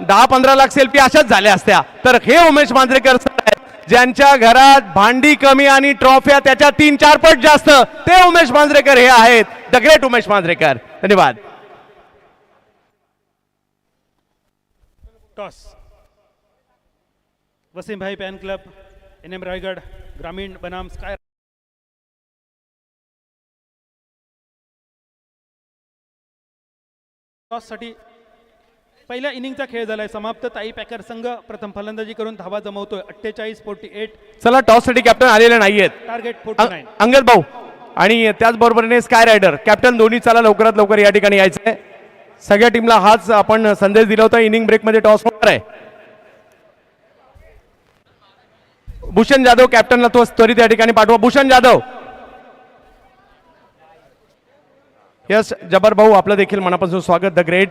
10-15 लाख सेल्फी अशाच झाल्या असत्या. तर हे उमेश मांजरेकर सर आहेत ज्यांच्या घरात भांडी कमी आणि ट्रॉफ्या त्याच्या 3-4 पट जास्त. ते उमेश मांजरेकर हे आहेत, द ग्रेट उमेश मांजरेकर. धन्यवाद. टॉस वसीम भाई फॅन क्लब NM रायगड ग्रामीण बनाम स्काय टॉससाठी पहिल्या इनिंगचा खेळ झालाय समाप्त. ताई पॅकर संघ प्रथम फलंदाजी करून धावा जमवतोय 48-48. चला टॉस साठी कॅप्टन आलेले नाहीयेत. टार्गेट 49. अंगद भाऊ आणि त्याचबरोबरीने स्काय रायडर कॅप्टन दोन्ही चला लवकरात लवकर या ठिकाणी यायचंय. सगळ्या टीमला हाच आपण संदेश दिला होता. इनिंग ब्रेक मध्ये टॉस होणार आहे. भूषण जाधव कॅप्टनला तो त्वरित या ठिकाणी पाठवा. भूषण जाधव. यस जबर भाऊ आपलं देखील मनापासून स्वागत. द ग्रेट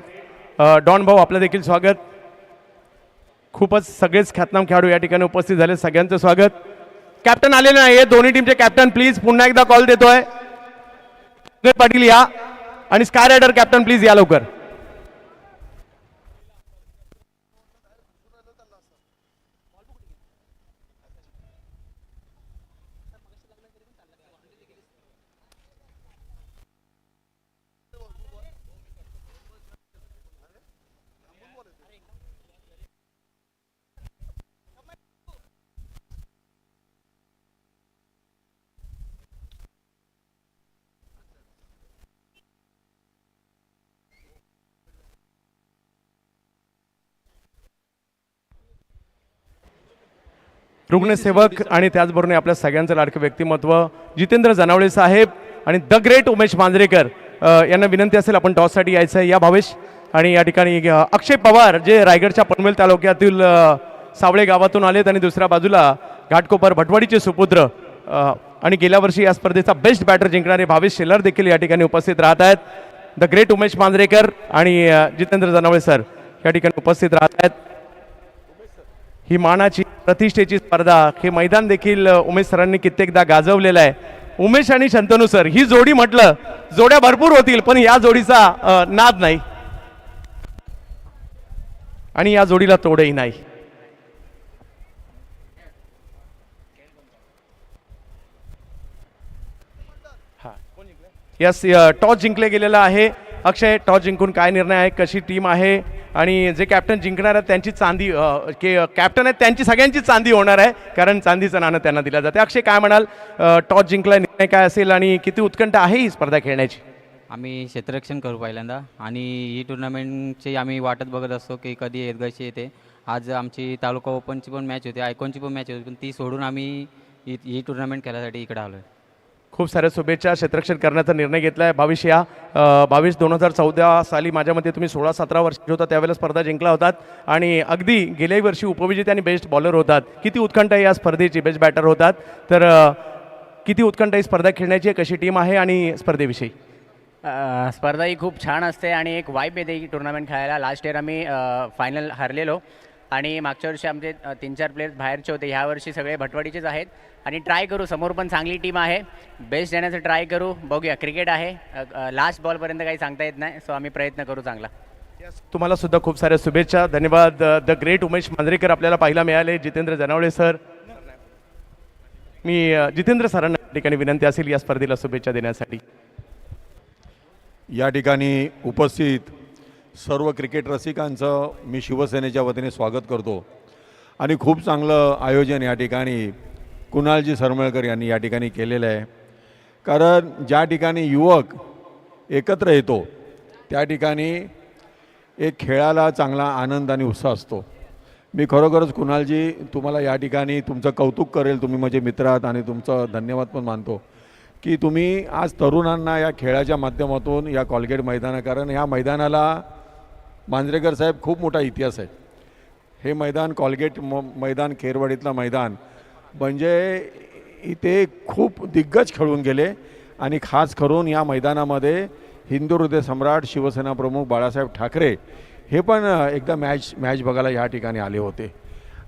डॉन भाऊ आपलं देखील स्वागत. खूपच सगळेच ख्यातनाम खेळाडू या ठिकाणी उपस्थित झाले. सगळ्यांचं स्वागत. कॅप्टन आलेले नाही दोन्ही टीमचे कॅप्टन प्लीज पुन्हा एकदा कॉल देतोय. पाटील या आणि स्काय रायडर कॅप्टन प्लीज या लवकर. रुग्णसेवक आणि त्याचबरोबर आपल्या सगळ्यांचं लाडकं व्यक्तिमत्व जितेंद्र जनावळे साहेब आणि द ग्रेट उमेश मांजरेकर यांना विनंती असेल आपण टॉससाठी यायचं आहे. या भावेश आणि या ठिकाणी अक्षय पवार जे रायगडच्या पनवेल तालुक्यातील सावळे गावातून आलेत आणि दुसऱ्या बाजूला घाटकोपर भटवाडीचे सुपुत्र आणि गेल्या वर्षी या स्पर्धेचा बेस्ट बॅटर जिंकणारे भावेश शेलार देखील या ठिकाणी उपस्थित राहत आहेत. द ग्रेट उमेश मांजरेकर आणि जितेंद्र जनावळे सर या ठिकाणी उपस्थित राहत आहेत. ही मानाची प्रतिष्ठेची स्पर्धा हे मैदान देखील उमेश सरांनी कित्येकदा गाजवलेलं आहे. उमेश आणि शंतनू सर ही जोडी म्हटलं जोड्या भरपूर होतील पण या जोडीचा नाद नाही आणि या जोडीला तोडही नाही. यस टॉस जिंकले गेलेला आहे. अक्षय टॉस जिंकून काय निर्णय आहे, कशी टीम आहे आणि जे कॅप्टन जिंकणार आहेत त्यांची चांदी कॅप्टन आहेत त्यांची सगळ्यांची चांदी होणार आहे कारण चांदीचं नाणं त्यांना दिलं जाते. अक्षय काय म्हणाल, टॉस जिंकला निर्णय काय असेल आणि किती उत्कंठ आहे ही स्पर्धा खेळण्याची? आम्ही क्षेत्ररक्षण करू पहिल्यांदा आणि ही टुर्नामेंटची आम्ही वाटत बघत असतो की कधी येतगायची येते. आज आमची तालुका ओपनची पण मॅच होती, आयकॉनची पण मॅच होती पण ती सोडून आम्ही ही टुर्नामेंट खेळायसाठी इकडे आलो आहे. खूप साऱ्या शुभेच्छा. क्षेत्ररक्षण करण्याचा निर्णय घेतला आहे. भावेश या 2014 साली माझ्या मते तुम्ही 16-17 वर्षाचे होता त्यावेळेला स्पर्धा जिंकला होतात आणि अगदी गेल्याही वर्षी उपविजेते आणि बेस्ट बॉलर होतात. किती उत्कंठ आहे या स्पर्धेची, बेस्ट बॅटर होतात तर किती उत्कंठ ही स्पर्धा खेळण्याची, कशी टीम आहे आणि स्पर्धेविषयी? स्पर्धा ही खूप छान असते आणि एक वाईब येते ही टुर्नामेंट खेळायला. लास्ट इयर आम्ही फायनल हरलेलो आणि मागच्या वर्षी आमचे 3-4 प्लेयर्स बाहेरचे होते. ह्या वर्षी सगळे भटवाडीचेच आहेत आणि ट्राय करू, समोर पण चांगली टीम आहे, बेस्ट देण्याचं ट्राय करू. बघूया, क्रिकेट आहे, लास्ट बॉलपर्यंत काही सांगता येत नाही, सो आम्ही प्रयत्न करू चांगला. तुम्हाला सुद्धा खूप साऱ्या शुभेच्छा. धन्यवाद. द ग्रेट उमेश मांजरेकर आपल्याला पाहायला मिळाले. जितेंद्र जनावळे सर, मी जितेंद्र सरांना या ठिकाणी विनंती असेल या स्पर्धेला शुभेच्छा देण्यासाठी. या ठिकाणी उपस्थित सर्व क्रिकेट रसिकांचं मी शिवसेनेच्या वतीने स्वागत करतो आणि खूप चांगलं आयोजन या ठिकाणी कुणालजी सरमळकर यांनी या ठिकाणी केलेलं आहे. कारण ज्या ठिकाणी युवक एकत्र येतो त्या ठिकाणी एक खेळाला चांगला आनंद आणि उत्साह असतो. मी खरोखरच कुणालजी तुम्हाला या ठिकाणी तुमचं कौतुक करेल, तुम्ही माझे मित्र आहात आणि तुमचं धन्यवाद पण मानतो की तुम्ही आज तरुणांना या खेळाच्या माध्यमातून या कॉलगेट मैदाना, कारण ह्या मैदानाला मांजरेकर साहेब खूप मोठा इतिहास आहे. हे मैदान कॉलगेट मैदान खेरवाडीतलं मैदान म्हणजे इथे खूप दिग्गज खेळून गेले आणि खास करून या मैदानामध्ये हिंदू हृदय सम्राट शिवसेना प्रमुख बाळासाहेब ठाकरे हे पण एकदा मॅच बघायला या ठिकाणी आले होते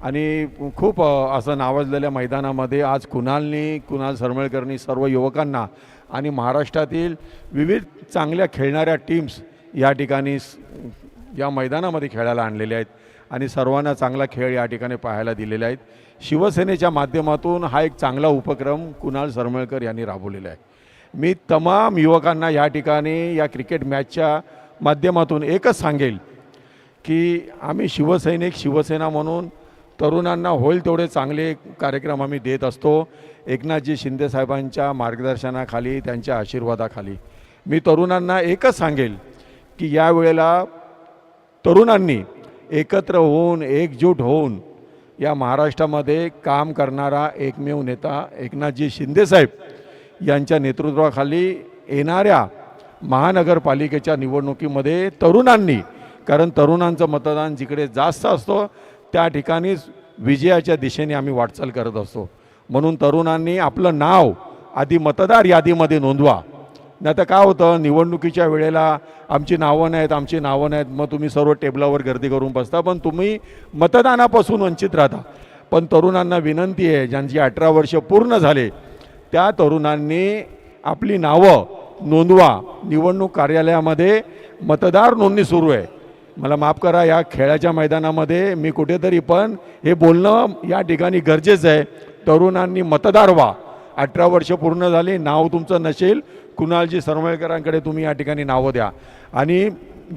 आणि खूप असं नावाजलेल्या मैदानामध्ये आज कुणाल सरमळकरनी सर्व युवकांना आणि महाराष्ट्रातील विविध चांगल्या खेळणाऱ्या टीम्स या ठिकाणी या मैदानामध्ये खेळायला आणलेले आहेत आणि सर्वांना चांगला खेळ या ठिकाणी पाहायला दिलेले आहेत. शिवसेनेच्या माध्यमातून हा एक चांगला उपक्रम कुणाल सरमळकर यांनी राबवलेला आहे. मी तमाम युवकांना या ठिकाणी या क्रिकेट मॅचच्या माध्यमातून एकच सांगेल की आम्ही शिवसेना म्हणून तरुणांना होईल तेवढे चांगले कार्यक्रम आम्ही देत असतो. एकनाथजी शिंदे साहेबांच्या मार्गदर्शनाखाली, त्यांच्या आशीर्वादाखाली मी तरुणांना एकच सांगेल की या वेळेला तरुणांनी एकत्र होऊन, एकजूट होऊन या महाराष्ट्रामध्ये काम करणारा एकमेव नेता एकनाथजी शिंदेसाहेब यांच्या नेतृत्वाखाली येणाऱ्या महानगरपालिकेच्या निवडणुकीमध्ये तरुणांनी, कारण तरुणांचं मतदान जिकडे जास्त असतो त्या ठिकाणीच विजयाच्या दिशेने आम्ही वाटचाल करत असतो. म्हणून तरुणांनी आपलं नाव आधी मतदार यादीमध्ये नोंदवा. नाही तर काय होतं, निवडणुकीच्या वेळेला आमची नावं नाहीत, मग तुम्ही सर्व टेबलावर गर्दी करून बसता, पण तुम्ही मतदानापासून वंचित राहता. पण तरुणांना विनंती आहे, ज्यांची 18 वर्ष पूर्ण झाले त्या तरुणांनी आपली नावं नोंदवा. निवडणूक कार्यालयामध्ये मतदार नोंदणी सुरू आहे. मला माफ करा, या खेळाच्या मैदानामध्ये मी कुठेतरी पण हे बोलणं या ठिकाणी गरजेचं आहे. तरुणांनी मतदार व्हा. 18 वर्ष पूर्ण झाली, नाव तुमचं नसेल, कुणालजी सरमळकरांकडे तुम्ही या ठिकाणी नावं द्या आणि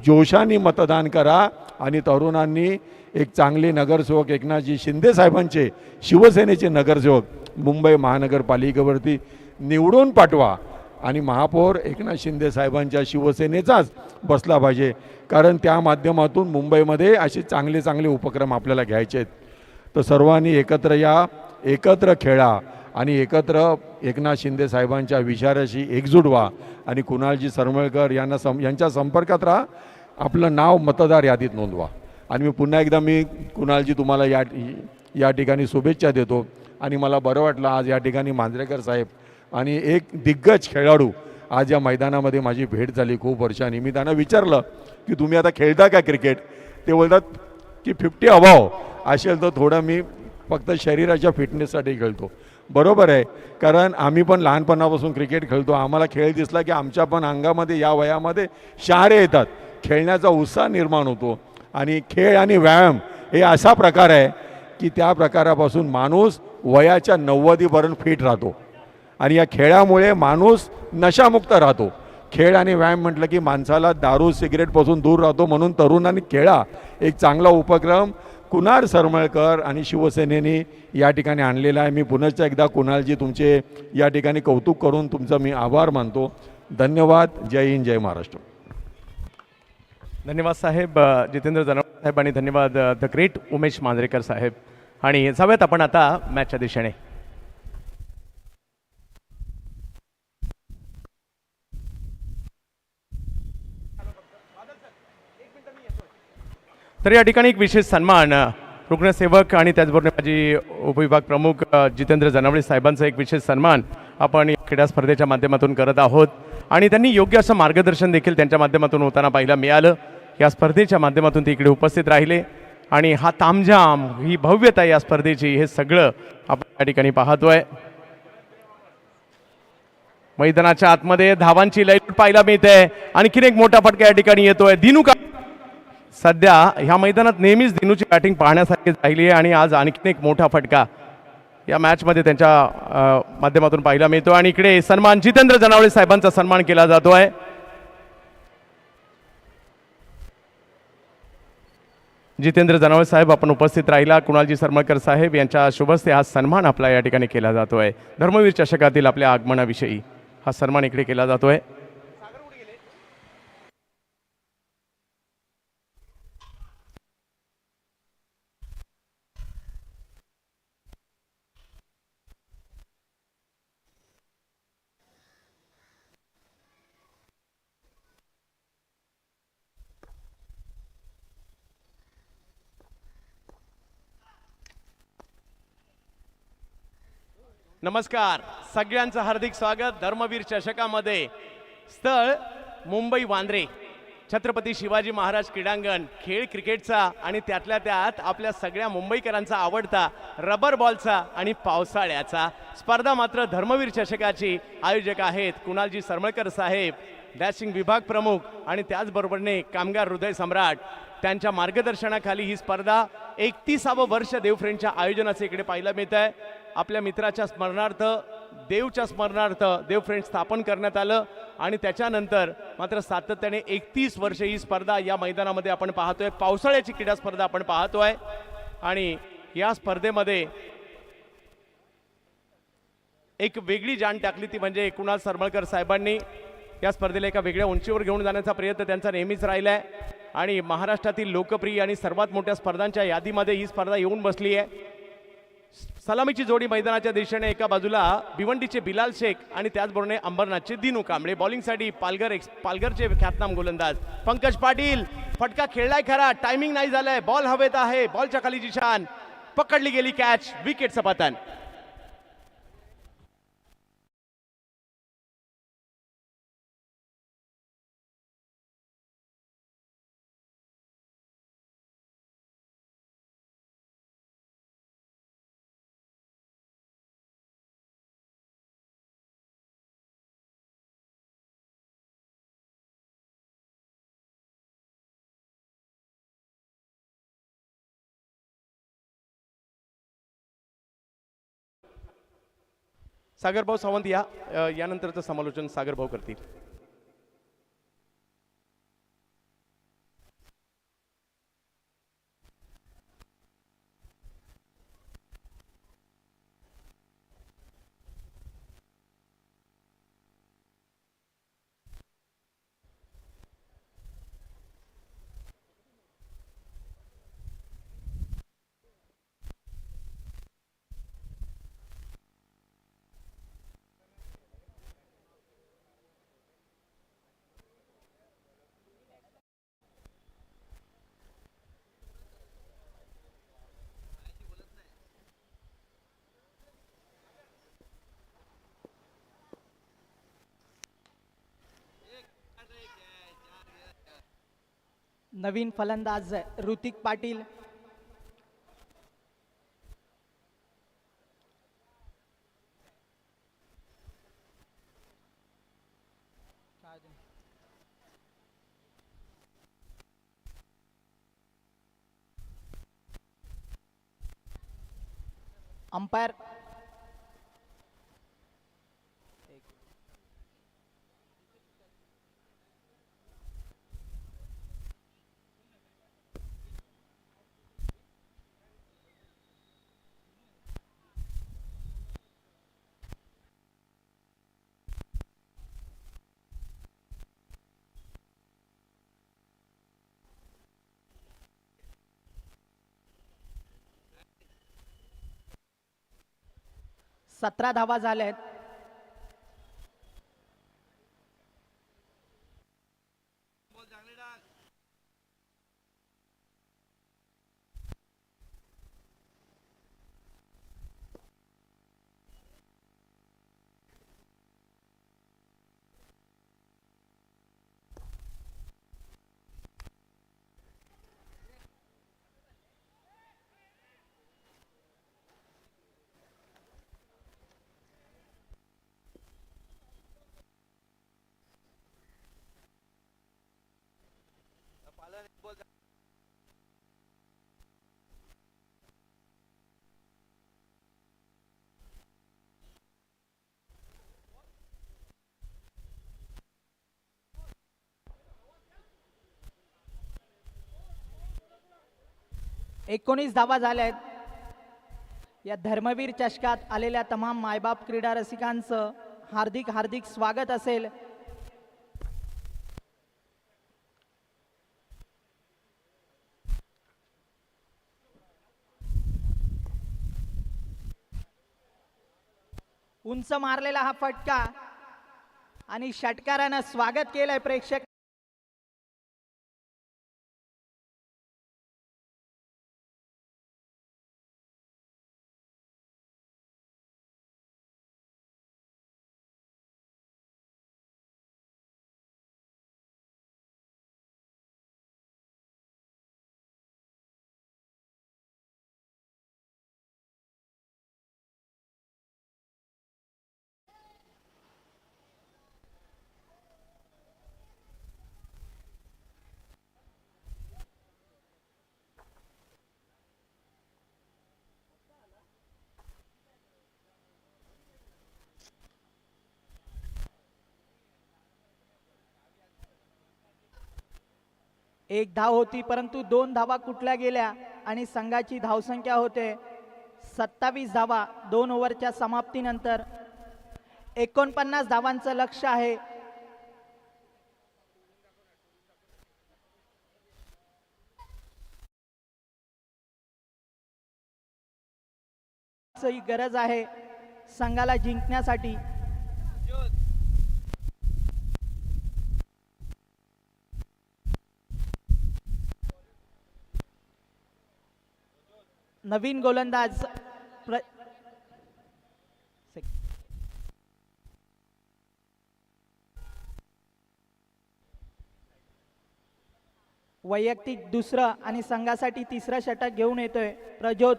जोशाने मतदान करा. आणि तरुणांनी एक चांगले नगरसेवक एकनाथजी शिंदे साहेबांचे, शिवसेनेचे नगरसेवक मुंबई महानगरपालिकेवरती निवडून पाठवा. आणि महापौर एकनाथ शिंदे साहेबांच्या शिवसेनेचाच बसला पाहिजे, कारण त्या माध्यमातून मुंबईमध्ये असे चांगले चांगले उपक्रम आपल्याला घ्यायचे आहेत. तर सर्वांनी एकत्र या, एकत्र खेळा आणि एकत्र एकनाथ शिंदे साहेबांच्या विचाराशी एकजूट व्हा आणि कुणालजी सरमळकर यांच्या संपर्कात राहा. आपलं नाव मतदार यादीत नोंदवा. आणि मी पुन्हा एकदा कुणालजी तुम्हाला या ठिकाणी शुभेच्छा देतो. आणि मला बरं वाटलं आज या ठिकाणी मांजरेकर साहेब आणि एक दिग्गज खेळाडू आज या मैदानामध्ये माझी भेट झाली खूप वर्षांनी. मी त्यांना विचारलं की तुम्ही आता खेळता का क्रिकेट? ते बोलतात की 50 अभाव असेल तर थोडं मी फक्त शरीराच्या फिटनेससाठी खेळतो. बरोबर आहे, कारण आम्ही पण लहानपणापासून क्रिकेट खेळतो. आम्हाला खेळ दिसला की आमच्या पण अंगामध्ये या वयामध्ये शहारे येतात, खेळण्याचा उत्साह निर्माण होतो. आणि खेळ आणि व्यायाम हे असा प्रकार आहे की त्या प्रकारापासून माणूस वयाच्या 90पर्यंत फिट राहतो आणि या खेळामुळे माणूस नशामुक्त राहतो. खेळ आणि व्यायाम म्हटलं की माणसाला दारू सिगरेटपासून दूर राहतो. म्हणून तरुणांनी खेळा एक चांगला उपक्रम कुणाल सरमळकर आणि शिवसेनेने या ठिकाणी आणलेला आहे. मी पुनश्च एकदा कुणालजी तुमचे या ठिकाणी कौतुक करून तुमचा मी आभार मानतो. धन्यवाद. जय हिंद, जय महाराष्ट्र. धन्यवाद साहेब जितेंद्र जनवडे साहेब आणि धन्यवाद द ग्रेट उमेश मांजरेकर साहेब. आणि जाऊयात आपण आता मॅचच्या दिशेने. तर या ठिकाणी एक विशेष सन्मान रुग्णसेवक आणि त्याचबरोबर माजी उपविभाग प्रमुख जितेंद्र जनवडे साहेबांचा एक विशेष सन्मान आपण या क्रीडा स्पर्धेच्या माध्यमातून करत आहोत. आणि त्यांनी योग्य असं मार्गदर्शन देखील त्यांच्या माध्यमातून होताना पाहायला मिळालं. या स्पर्धेच्या माध्यमातून ते इकडे उपस्थित राहिले आणि हा तामझाम, ही भव्यता या स्पर्धेची, हे सगळं आपण या ठिकाणी पाहतोय. मैदानाच्या आतमध्ये धावांची लय पाहायला मिळते. आणखीन एक मोठा फटका या ठिकाणी येतोय. दिनू का सध्या ह्या मैदानात नेहमीच दिनूची बॅटिंग पाहण्यासारखी राहिली आहे आणि आज आणखीन एक मोठा फटका या मॅचमध्ये त्यांच्या माध्यमातून पाहायला मिळतो. आणि इकडे सन्मान जितेंद्र जनवडे साहेबांचा सन्मान केला जातोय. जितेंद्र जनवडे साहेब आपण उपस्थित राहिला. कुणालजी सरमळकर साहेब यांच्या शुभस्ते हा सन्मान आपला या ठिकाणी केला जातोय. धर्मवीर चषकातील आपल्या आगमनाविषयी हा सन्मान इकडे केला जातोय. नमस्कार, सगळ्यांचं हार्दिक स्वागत धर्मवीर चषकामध्ये. स्थळ मुंबई वांद्रे छत्रपती शिवाजी महाराज क्रीडांगण खेळ क्रिकेटचा आणि त्यातल्या त्यात आपल्या सगळ्या मुंबईकरांचा आवडता रबर बॉलचा आणि पावसाळ्याचा स्पर्धा मात्र धर्मवीर चषकाची आयोजक आहेत कुणालजी सरमळकर साहेब, डॅशिंग विभाग प्रमुख आणि त्याचबरोबरने कामगार हृदय सम्राट. त्यांच्या मार्गदर्शनाखाली ही स्पर्धा 31वं वर्ष देव फ्रेंडच्या आयोजनाचे इकडे पाहायला मिळत आहे. आपल्या मित्राच्या स्मरणार्थ देवच्या स्मरणार्थ देव फ्रेंड स्थापन करण्यात आलं आणि त्याच्यानंतर मात्र सातत्याने 31 वर्ष ही स्पर्धा या मैदानामध्ये आपण पाहतोय. पावसाळ्याची क्रीडा स्पर्धा आपण पाहतोय आणि या स्पर्धेमध्ये एक वेगळी जाण टाकली ती म्हणजे कुणाल सरमळकर साहेबांनी या स्पर्धेला एका वेगळ्या उंचीवर घेऊन जाण्याचा प्रयत्न त्यांचा नेहमीच राहिला आहे आणि महाराष्ट्रातील लोकप्रिय आणि सर्वात मोठ्या स्पर्धांच्या यादीमध्ये ही स्पर्धा येऊन बसली आहे. सलामीची जोडी मैदानाच्या दिशेने एका बाजूला भिवंडीचे बिलाल शेख आणि त्याचबरोबर अंबरनाथचे दिनू कांबळे. बॉलिंगसाठी पालघरचे ख्यातनाम गोलंदाज पंकज पाटील. फटका खेळलाय खरा, टायमिंग नाही झालाय, बॉल हवेत आहे, बॉलच्या खाली जिशान, पकडली गेली कॅच, विकेटचं पतन. सागरभाऊ सावंत यानंतरचं समालोचन सागरभाऊ करतील. नवीन फलंदाज ऋतिक पाटील. अंपायर सतरा धावा झाल्यात. एकोणीस धावा झाल्यात. या धर्मवीर चषकात आलेल्या तमाम मायबाप क्रीडा रसिकांचं हार्दिक हार्दिक स्वागत असेल. उंच मारलेला हा फटका आणि षटकारानं स्वागत केलंय प्रेक्षक. एक धाव होती परंतु 2 धावा कुठल्या गेल्या आणि संघाची धावसंख्या होते 27 धावा 2 ओव्हरच्या समाप्तीनंतर. 49 धावांचं लक्ष्य आहे. ही गरज आहे संघाला जिंकण्यासाठी. नवीन गोलंदाज वैयक्तिक दुसरं आणि संघासाठी तिसरं षटक घेऊन येतोय प्रज्योत.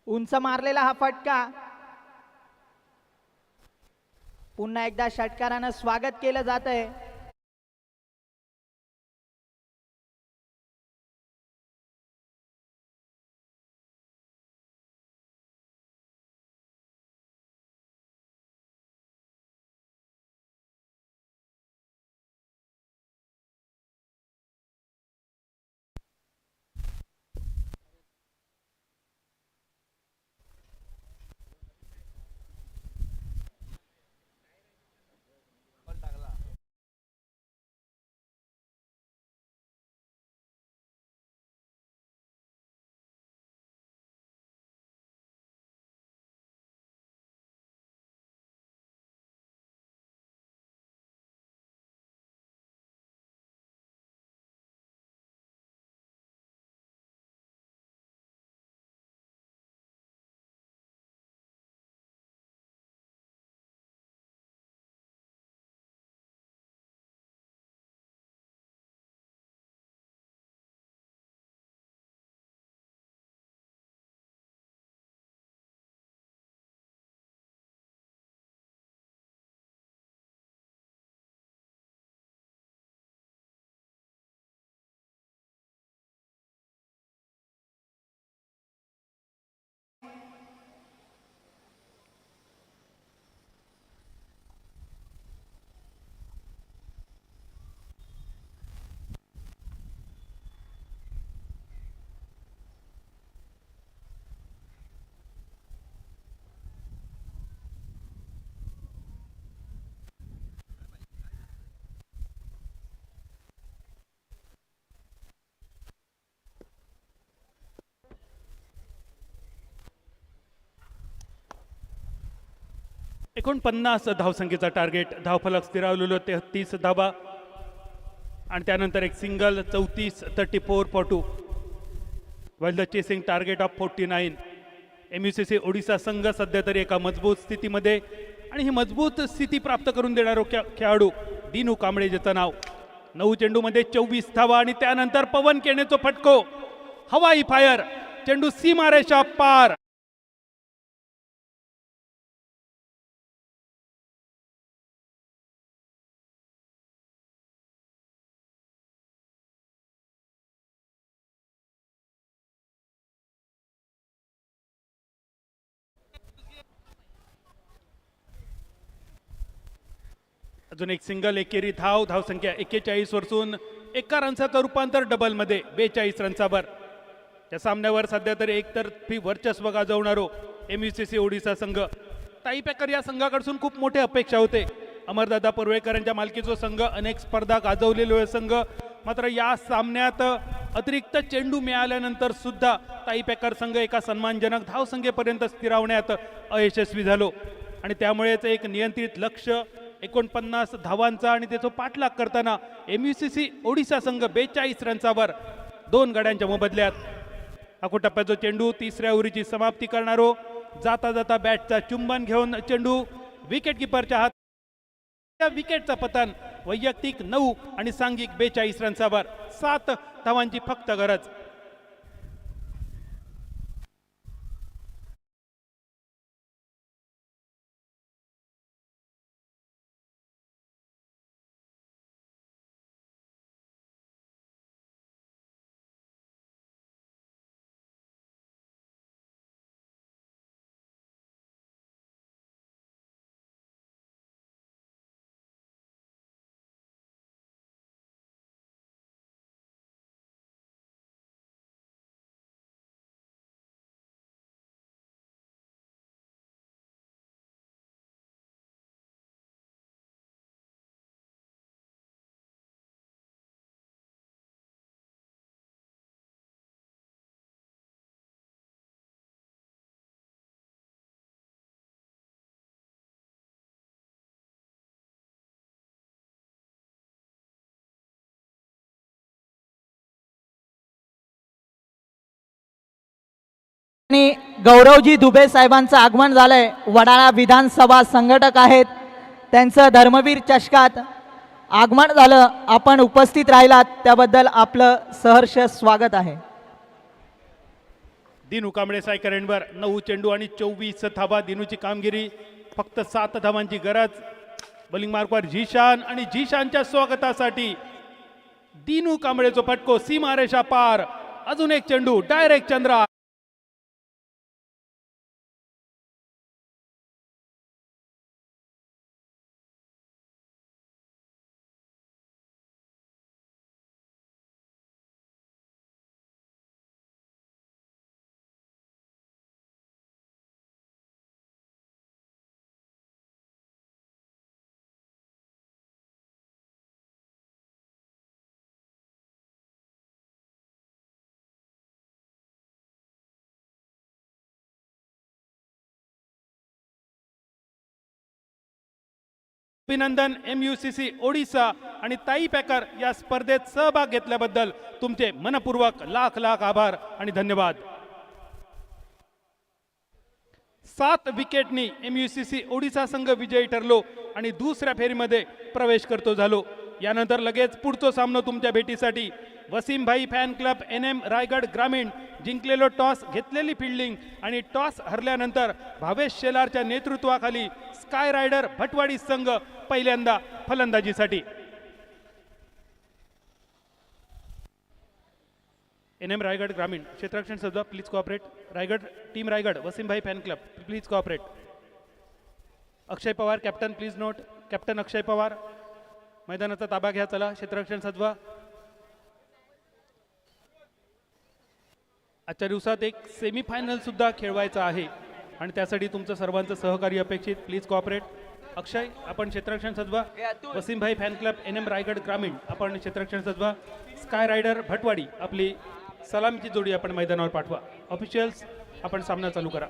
उंच मारलेला हा फटका. पुन्हा एकदा षटकारानं स्वागत केलं जात आहे. एकोणपन्नास धावसंख्येचा टार्गेट. धावफलक स्थिरावलेलो 33 धावा आणि त्यानंतर एक single 34-34 well the chasing target of 49. MUCC Odisha संघ सध्या तरी एका मजबूत स्थितीमध्ये आणि ही मजबूत स्थिती प्राप्त करून देणारा खेळाडू दिनू कांबळे ज्याचं नाव. 9 चेंडूमध्ये 24 धावा आणि त्यानंतर पवन केनेचो फटको. हवाई फायर. चेंडू सीमारेषा पार. अजून एक सिंगल एकेरी धावसंख्या 41 वरसून एका रनचं रूपांतर डबलमध्ये 42 रनचावर. या सामन्यावर सध्या तरी एकतर्फी वर्चस्व गाजवणारो MUCC ओडिसा संघ. ताई पेकर या संघाकडून खूप मोठ्या अपेक्षा होते. अमरदादा परुळेकर यांच्या मालकीचा संघ, अनेक स्पर्धा गाजवलेलो संघ. मात्र या सामन्यात अतिरिक्त चेंडू मिळाल्यानंतर सुद्धा ताई पेकर संघ एका सन्मानजनक धावसंख्येपर्यंत स्थिरावण्यात अयशस्वी झालो आणि त्यामुळेच एक नियंत्रित लक्ष 49 धावांचा आणि त्याचा पाठलाग करताना MUCC ओडिसा संघ 42 रनचावर 2 गड्यांच्या मोबदल्यात. अकोटप्प्याचा चेंडू तिसऱ्या ओव्हरीची समाप्ती करणारो. जाता जाता बॅटचा चुंबन घेऊन चेंडू विकेट किपरच्या हात. विकेटचा पतन. वैयक्तिक 9 आणि सांघिक 42 रनचावर. 7 धावांची फक्त गरज. आणि गौरवजी दुबे साहेबांचं आगमन झालंय. वडाळा विधानसभा संघटक आहेत, त्यांचं धर्मवीर चषकात आगमन झालं. आपण उपस्थित राहिलात त्याबद्दल आपलं सहर्ष स्वागत आहे. दिनू कांबळे सायकरेंवर 9 चेंडू आणि 24 धावा. दिनूची कामगिरी, फक्त 7 धावांची गरज. बॉलिंग मार्कवर झिशान आणि झिशानच्या स्वागतासाठी दिनू कांबळेचा फटको सीमारेषा पार. अजून एक चेंडू डायरेक्ट चंद्रा. अभिनंदन MUCC ओडिसा आणि ताई पॅकर या स्पर्धेत सहभाग घेतल्याबद्दल तुमचे मनपूर्वक लाख लाख आभार आणि धन्यवाद. 7 विकेटनी MUCC ओडिसा संघ विजयी ठरलो आणि दुसऱ्या फेरीमध्ये प्रवेश करतो झालो. यानंतर लगेच पुढचा सामना तुमच्या भेटीसाठी वसीम भाई फॅन क्लब NM रायगड ग्रामीण. जिंकलेलो टॉस, घेतलेली फिल्डिंग आणि टॉस हरल्यानंतर भावेश शेलारच्या नेतृत्वाखाली स्काय रायडर भटवाडी संघ पहिल्यांदा फलंदाजीसाठी. NM रायगड ग्रामीण क्षेत्ररक्षण सध्या please cooperate. Raigad team Raigad Wasim भाई fan club please cooperate. Akshay Pawar captain please note. Captain Akshay Pawar मैदानाचा ताबा घ्या. चला क्षेत्ररक्षण सध्या. आजच्या दिवसात एक सेमीफायनल सुद्धा खेळवायचा आहे आणि त्यासाठी तुमचं सर्वांचं सहकार्य अपेक्षित. Please cooperate. अक्षय आपण क्षेत्ररक्षण सध्या. वसीम भाई फॅन क्लब NM रायगड ग्रामीण आपण क्षेत्ररक्षण सध्या. स्काय रायडर भटवाडी आपली सलामीची जोडी आपण मैदानावर पाठवा. ऑफिशियल्स आपण सामना चालू करा.